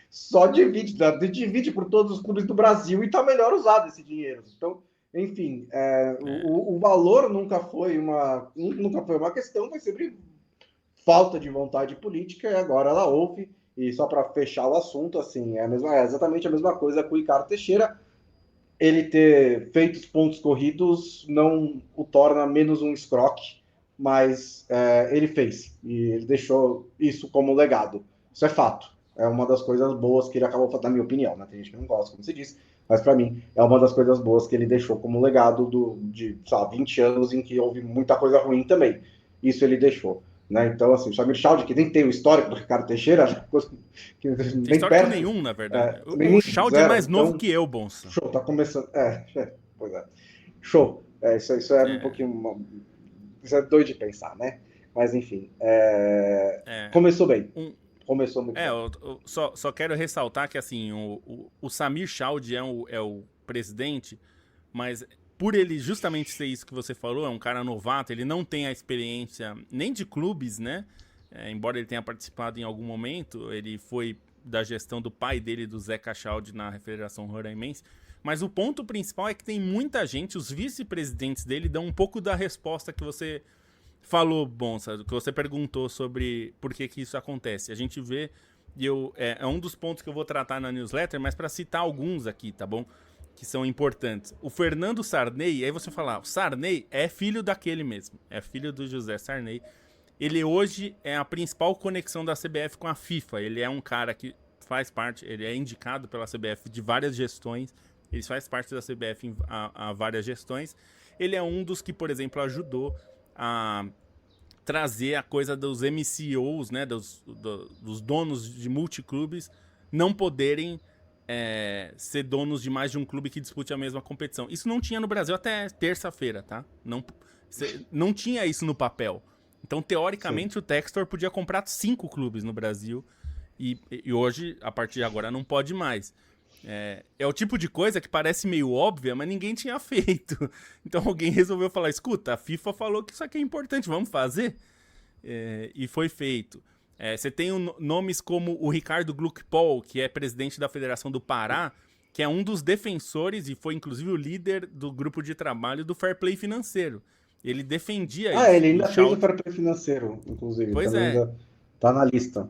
só divide por todos os clubes do Brasil e tá melhor usado esse dinheiro. Então, enfim, o valor nunca foi uma questão, foi sempre falta de vontade política, e agora ela houve. E só para fechar o assunto, assim, é exatamente a mesma coisa com o Ricardo Teixeira. Ele ter feito os pontos corridos não o torna menos um escroque, mas ele fez, e ele deixou isso como legado. Isso é fato. É uma das coisas boas que ele acabou fazendo, na minha opinião, né? Tem gente que não gosta, como você disse, mas para mim é uma das coisas boas que ele deixou como legado de 20 anos em que houve muita coisa ruim também. Isso ele deixou. Né? Então, assim, o Samir Chaldi, que nem tem o histórico do Ricardo Teixeira, que nem histórico nenhum, na verdade. O Chaldi é mais novo que eu, Bonsa. Show, tá começando. Pois é. Show. Isso é um pouquinho. Isso é doido de pensar, né? Mas, enfim. Começou bem. Começou muito bem. Eu só quero ressaltar que, assim, o Samir Chaldi é o presidente, mas por ele justamente ser isso que você falou, é um cara novato, ele não tem a experiência nem de clubes, né? Embora ele tenha participado em algum momento, ele foi da gestão do pai dele, do Zeca Chaldi, na Federação Roraimense. Mas o ponto principal é que tem muita gente, os vice-presidentes dele dão um pouco da resposta que você falou, Bonsa, que você perguntou sobre por que isso acontece. A gente vê, e é um dos pontos que eu vou tratar na newsletter, mas para citar alguns aqui, tá bom? Que são importantes. O Fernando Sarney, aí você fala, o Sarney é filho daquele mesmo, é filho do José Sarney. Ele hoje é a principal conexão da CBF com a FIFA. Ele é um cara que faz parte, ele é indicado pela CBF de várias gestões, ele faz parte da CBF a várias gestões. Ele é um dos que, por exemplo, ajudou a trazer a coisa dos MCOs, né, dos donos de multiclubes, não poderem ser donos de mais de um clube que dispute a mesma competição. Isso não tinha no Brasil até terça-feira, tá? Não tinha isso no papel. Então, teoricamente, Sim. O Textor podia comprar 5 clubes no Brasil e hoje, a partir de agora, não pode mais. É o tipo de coisa que parece meio óbvia, mas ninguém tinha feito. Então alguém resolveu falar, escuta, a FIFA falou que isso aqui é importante, vamos fazer? E foi feito. Você tem nomes como o Ricardo Gluckpol, que é presidente da Federação do Pará, que é um dos defensores e foi inclusive o líder do grupo de trabalho do Fair Play Financeiro. Ele defendia isso. Ele ainda fez o Fair Play Financeiro, inclusive. Pois é. Ainda tá na lista.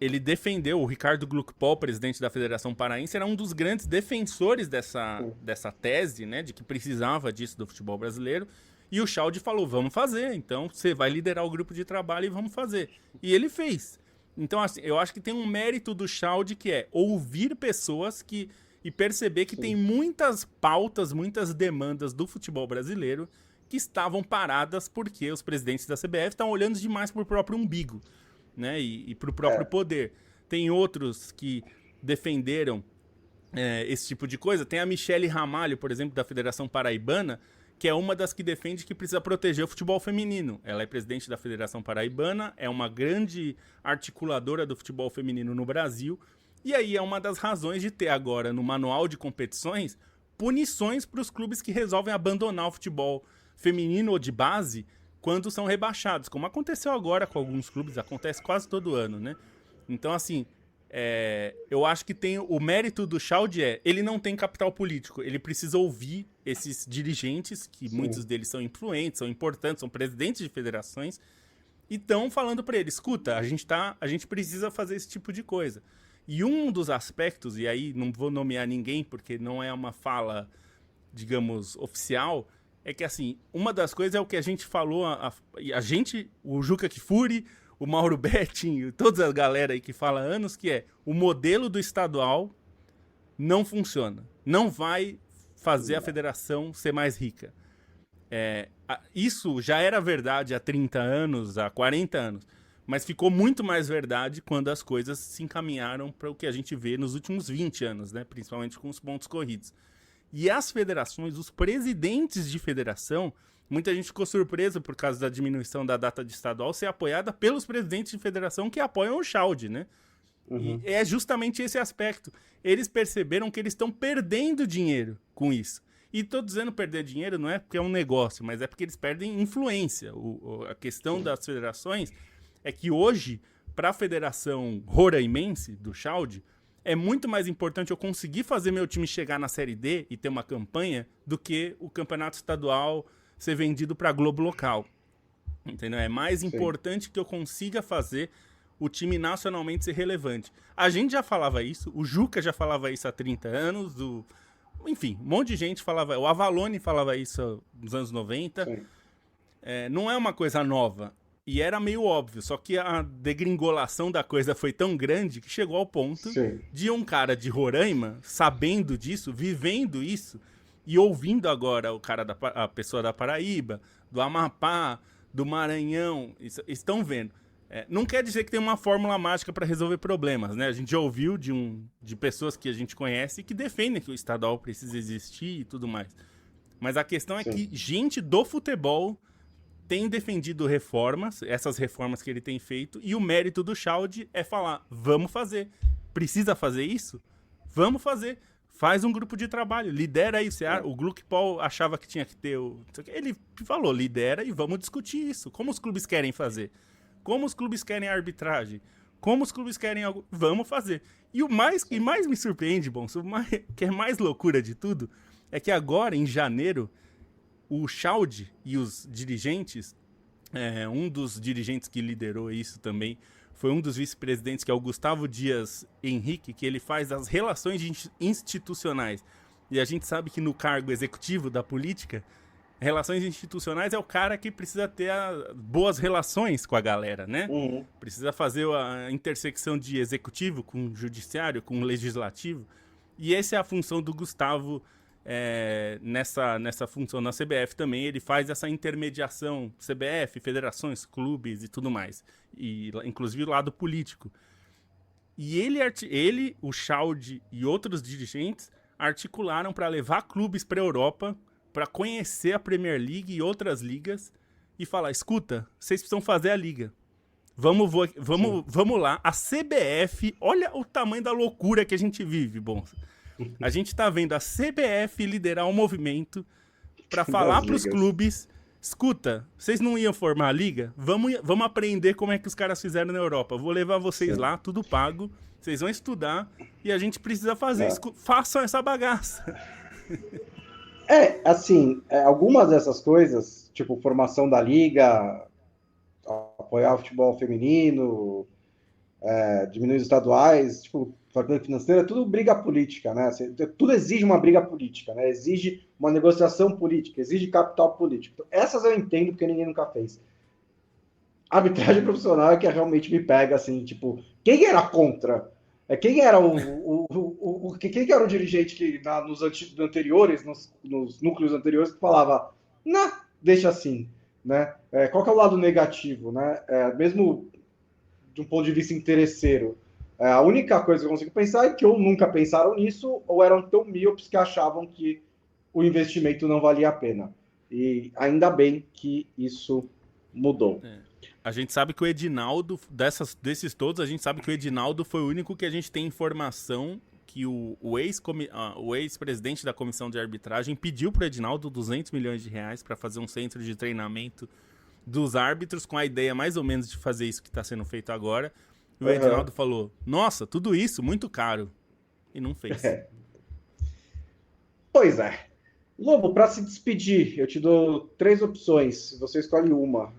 Ele defendeu, o Ricardo Gluckpol, presidente da Federação Paraense, era um dos grandes defensores dessa tese, né, de que precisava disso do futebol brasileiro. E o Schaud falou, vamos fazer. Então, você vai liderar o grupo de trabalho e vamos fazer. E ele fez. Então, assim, eu acho que tem um mérito do Schaud que é ouvir pessoas e perceber que Sim. tem muitas pautas, muitas demandas do futebol brasileiro que estavam paradas porque os presidentes da CBF estão olhando demais para o próprio umbigo, né? E para o próprio poder. Tem outros que defenderam esse tipo de coisa. Tem a Michele Ramalho, por exemplo, da Federação Paraibana, que é uma das que defende que precisa proteger o futebol feminino. Ela é presidente da Federação Paraibana, é uma grande articuladora do futebol feminino no Brasil, e aí é uma das razões de ter agora no manual de competições punições para os clubes que resolvem abandonar o futebol feminino ou de base quando são rebaixados, como aconteceu agora com alguns clubes, acontece quase todo ano, né? Então, assim, eu acho que tem o mérito do Schaud ele não tem capital político, ele precisa ouvir esses dirigentes, que Sim. muitos deles são influentes, são importantes, são presidentes de federações, e estão falando para ele, escuta, a gente precisa fazer esse tipo de coisa. E um dos aspectos, e aí não vou nomear ninguém, porque não é uma fala, digamos, oficial, é que, assim, uma das coisas é o que a gente falou, o Juca Kfouri, o Mauro Betting, toda a galera aí que fala há anos, que o modelo do estadual não funciona. Não vai fazer a federação ser mais rica. Isso já era verdade há 30 anos, há 40 anos, mas ficou muito mais verdade quando as coisas se encaminharam para o que a gente vê nos últimos 20 anos, né? Principalmente com os pontos corridos. E as federações, os presidentes de federação, muita gente ficou surpresa por causa da diminuição da data de estadual ser apoiada pelos presidentes de federação que apoiam o Schaud, né? Uhum. E é justamente esse aspecto. Eles perceberam que eles estão perdendo dinheiro com isso. E tô dizendo perder dinheiro não é porque é um negócio, mas é porque eles perdem influência. A questão das federações é que hoje, para a federação roraimense do Schaud, é muito mais importante eu conseguir fazer meu time chegar na Série D e ter uma campanha do que o campeonato estadual ser vendido para a Globo local. Entendeu? É mais Sim. importante que eu consiga fazer o time nacionalmente ser relevante. A gente já falava isso, o Juca já falava isso há 30 anos, enfim, um monte de gente falava, o Avalone falava isso nos anos 90. Não é uma coisa nova. E era meio óbvio, só que a degringolação da coisa foi tão grande que chegou ao ponto Sim. de um cara de Roraima, sabendo disso, vivendo isso, e ouvindo agora a pessoa da Paraíba, do Amapá, do Maranhão, estão vendo. Não quer dizer que tem uma fórmula mágica para resolver problemas, né? A gente já ouviu de pessoas que a gente conhece que defendem que o estadual precisa existir e tudo mais. Mas a questão é Sim. que gente do futebol tem defendido reformas, essas reformas que ele tem feito, e o mérito do Schaud é falar, vamos fazer. Precisa fazer isso? Vamos fazer. Faz um grupo de trabalho, lidera isso. O Gluckpol achava que tinha que ter ele falou, lidera e vamos discutir isso. Como os clubes querem fazer? Como os clubes querem arbitragem? Como os clubes querem algo? Vamos fazer. E o que mais me surpreende, que é mais loucura de tudo, é que agora, em janeiro, o Schaud e os dirigentes Um dos dirigentes que liderou isso também foi um dos vice-presidentes, que é o Gustavo Dias Henrique, que ele faz as relações institucionais. E a gente sabe que no cargo executivo da política, relações institucionais é o cara que precisa ter boas relações com a galera, né? Uhum. Precisa fazer a intersecção de executivo com judiciário, com legislativo. E essa é a função do Gustavo nessa função na CBF também. Ele faz essa intermediação, CBF, federações, clubes e tudo mais. E, inclusive o lado político. E ele, o Chaldi e outros dirigentes articularam para levar clubes para a Europa, para conhecer a Premier League e outras ligas e falar, escuta, vocês precisam fazer a liga. Vamos lá. A CBF, olha o tamanho da loucura que a gente vive, bom. A gente tá vendo a CBF liderar um movimento para falar para os clubes, escuta, vocês não iam formar a liga? Vamos aprender como é que os caras fizeram na Europa. Vou levar vocês lá, tudo pago. Vocês vão estudar e a gente precisa fazer. Façam essa bagaça. Assim, algumas dessas coisas, tipo formação da liga, apoiar o futebol feminino, diminuir os estaduais, tipo, fatura financeira, tudo briga política, né? Tudo exige uma briga política, né? Exige uma negociação política, exige capital político. Então, essas eu entendo porque ninguém nunca fez. A arbitragem profissional é que realmente me pega, assim, tipo, quem era contra? Quem era quem era o dirigente que nos anteriores, nos núcleos anteriores, que falava, não, deixa assim, né? Qual que é o lado negativo, né? Mesmo de um ponto de vista interesseiro, a única coisa que eu consigo pensar é que ou nunca pensaram nisso, ou eram tão míopes que achavam que o investimento não valia a pena. E ainda bem que isso mudou. A gente sabe que o Edinaldo, desses todos, a gente sabe que o Edinaldo foi o único que a gente tem informação que o ex-presidente da comissão de arbitragem pediu para o Edinaldo 200 milhões de reais para fazer um centro de treinamento dos árbitros, com a ideia mais ou menos de fazer isso que está sendo feito agora. E o Edinaldo falou, nossa, tudo isso, muito caro. E não fez. Pois é. Lobo, para se despedir, eu te dou 3 opções, você escolhe uma.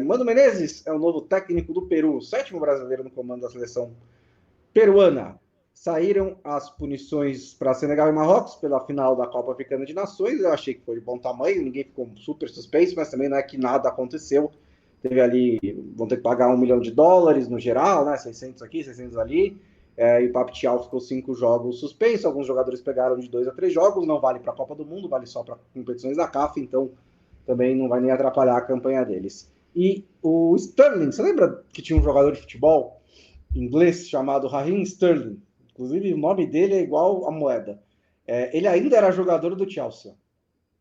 Mano Menezes é o novo técnico do Peru, 7º brasileiro no comando da seleção peruana. Saíram as punições para Senegal e Marrocos pela final da Copa Africana de Nações. Eu achei que foi de bom tamanho, ninguém ficou super suspenso, mas também não é que nada aconteceu. Teve ali, vão ter que pagar $1 milhão no geral, né? 600 aqui, 600 ali. E o Papitial ficou 5 jogos suspenso. Alguns jogadores pegaram de 2 a 3 jogos. Não vale para a Copa do Mundo, vale só para competições da CAF, então também não vai nem atrapalhar a campanha deles. E o Sterling, você lembra que tinha um jogador de futebol inglês chamado Raheem Sterling? Inclusive, o nome dele é igual a moeda. Ele ainda era jogador do Chelsea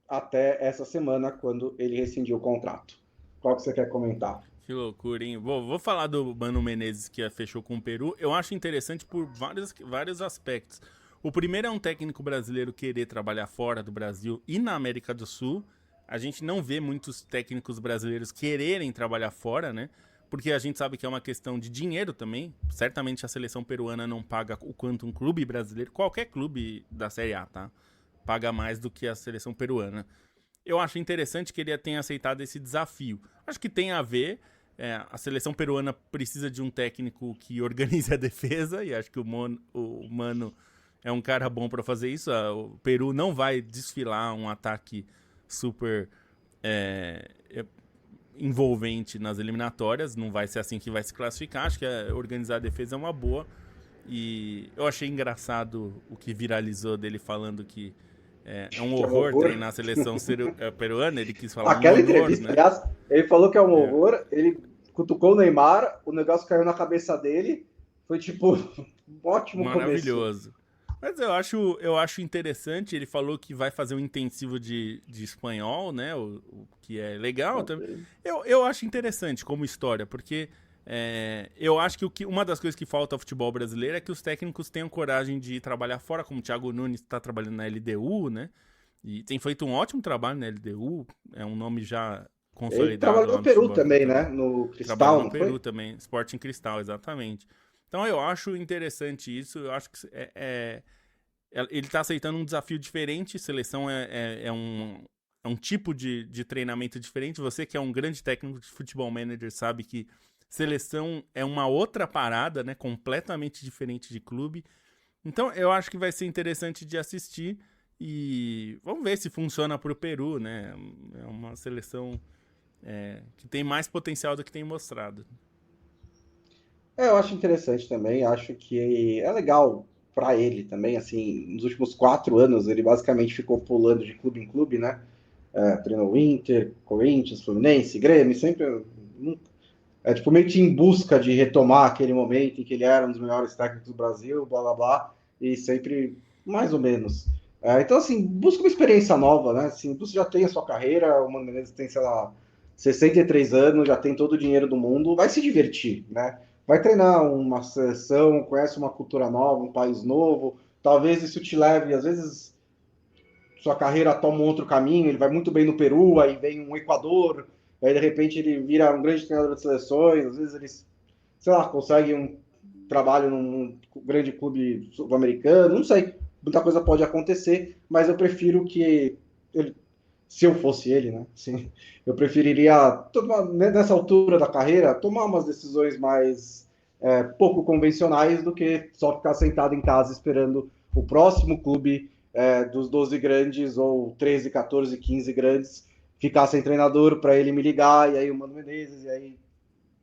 até essa semana, quando ele rescindiu o contrato. Qual que você quer comentar? Que loucura, hein? Vou falar do Mano Menezes, que fechou com o Peru. Eu acho interessante por vários aspectos. O primeiro é um técnico brasileiro querer trabalhar fora do Brasil e na América do Sul. A gente não vê muitos técnicos brasileiros quererem trabalhar fora, né? Porque a gente sabe que é uma questão de dinheiro também. Certamente a seleção peruana não paga o quanto um clube brasileiro, qualquer clube da Série A, tá? Paga mais do que a seleção peruana. Eu acho interessante que ele tenha aceitado esse desafio. Acho que tem a ver. A seleção peruana precisa de um técnico que organize a defesa, e acho que o Mano é um cara bom para fazer isso. O Peru não vai desfilar um ataque super envolvente nas eliminatórias, não vai ser assim que vai se classificar. Acho que organizar a defesa é uma boa. E eu achei engraçado o que viralizou dele falando que é um horror treinar a seleção peruana. Ele quis falar aquela entrevista, né? Aliás, ele falou que é um horror, ele cutucou o Neymar, o negócio caiu na cabeça dele, foi tipo um ótimo maravilhoso. Começo. Mas eu acho interessante, ele falou que vai fazer um intensivo de espanhol, né, o que é legal também. Eu acho interessante como história, porque eu acho que uma das coisas que falta ao futebol brasileiro é que os técnicos tenham coragem de trabalhar fora, como o Thiago Nunes está trabalhando na LDU, né, e tem feito um ótimo trabalho na LDU, é um nome já consolidado. Ele trabalhou no Peru também, né, no Cristal. Trabalhou no Peru também, Sporting Cristal, exatamente. Então eu acho interessante isso, eu acho que ele está aceitando um desafio diferente. Seleção é um tipo de treinamento diferente. Você que é um grande técnico de futebol manager sabe que seleção é uma outra parada, né? Completamente diferente de clube. Então eu acho que vai ser interessante de assistir e vamos ver se funciona para o Peru, né? É uma seleção que tem mais potencial do que tem mostrado. Eu acho interessante também, acho que é legal para ele também, assim, nos últimos 4 anos ele basicamente ficou pulando de clube em clube, né? Treinou o Inter, Corinthians, Fluminense, Grêmio, sempre tipo meio que em busca de retomar aquele momento em que ele era um dos melhores técnicos do Brasil, blá blá blá, e sempre mais ou menos. Então, assim, busca uma experiência nova, né? Assim, você já tem a sua carreira, o Mano Menezes tem, sei lá, 63 anos, já tem todo o dinheiro do mundo, vai se divertir, né? Vai treinar uma seleção, conhece uma cultura nova, um país novo, talvez isso te leve, às vezes sua carreira toma um outro caminho, ele vai muito bem no Peru, aí vem um Equador, aí de repente ele vira um grande treinador de seleções, às vezes ele, sei lá, consegue um trabalho num grande clube sul-americano, não sei, muita coisa pode acontecer, mas eu prefiro que ele, se eu fosse ele, né, assim, eu preferiria, nessa altura da carreira, tomar umas decisões mais pouco convencionais do que só ficar sentado em casa esperando o próximo clube dos 12 grandes ou 13, 14, 15 grandes ficar sem treinador para ele me ligar e aí o Mano Menezes e aí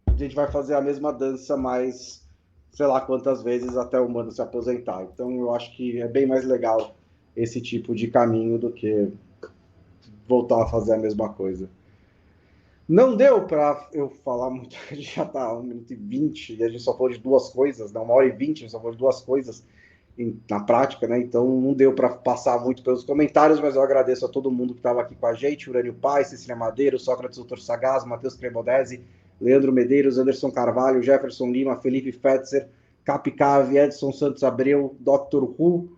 a gente vai fazer a mesma dança mais sei lá quantas vezes até o Mano se aposentar. Então eu acho que é bem mais legal esse tipo de caminho do que voltar a fazer a mesma coisa. Não deu para eu falar muito, a gente já tá 1 minuto e 20 e a gente só falou de duas coisas, não, 1 hora e 20, a gente só falou de duas coisas na prática, né? Então não deu para passar muito pelos comentários, mas eu agradeço a todo mundo que estava aqui com a gente: Urânio Paz, Cecília Madeiro, Sócrates Doutor Sagaz, Matheus Cremodese, Leandro Medeiros, Anderson Carvalho, Jefferson Lima, Felipe Fetzer, Capicave, Edson Santos Abreu, Dr. Who,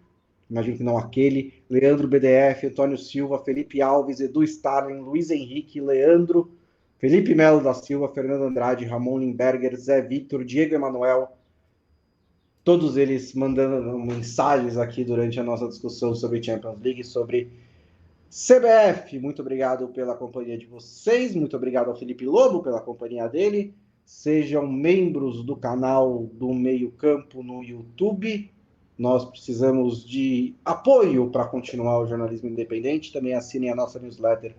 imagino que não aquele, Leandro BDF, Antônio Silva, Felipe Alves, Edu Starling, Luiz Henrique, Leandro, Felipe Melo da Silva, Fernando Andrade, Ramon Limberger, Zé Victor, Diego Emanuel, todos eles mandando mensagens aqui durante a nossa discussão sobre Champions League, sobre CBF. Muito obrigado pela companhia de vocês, muito obrigado ao Felipe Lobo pela companhia dele. Sejam membros do canal do Meio Campo no YouTube. Nós precisamos de apoio para continuar o jornalismo independente. Também assinem a nossa newsletter,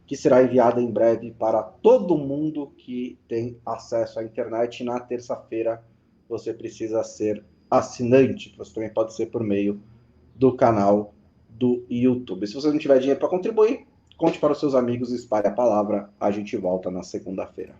que será enviada em breve para todo mundo que tem acesso à internet. Na terça-feira você precisa ser assinante. Você também pode ser por meio do canal do YouTube. Se você não tiver dinheiro para contribuir, conte para os seus amigos, espalhe a palavra. A gente volta na segunda-feira.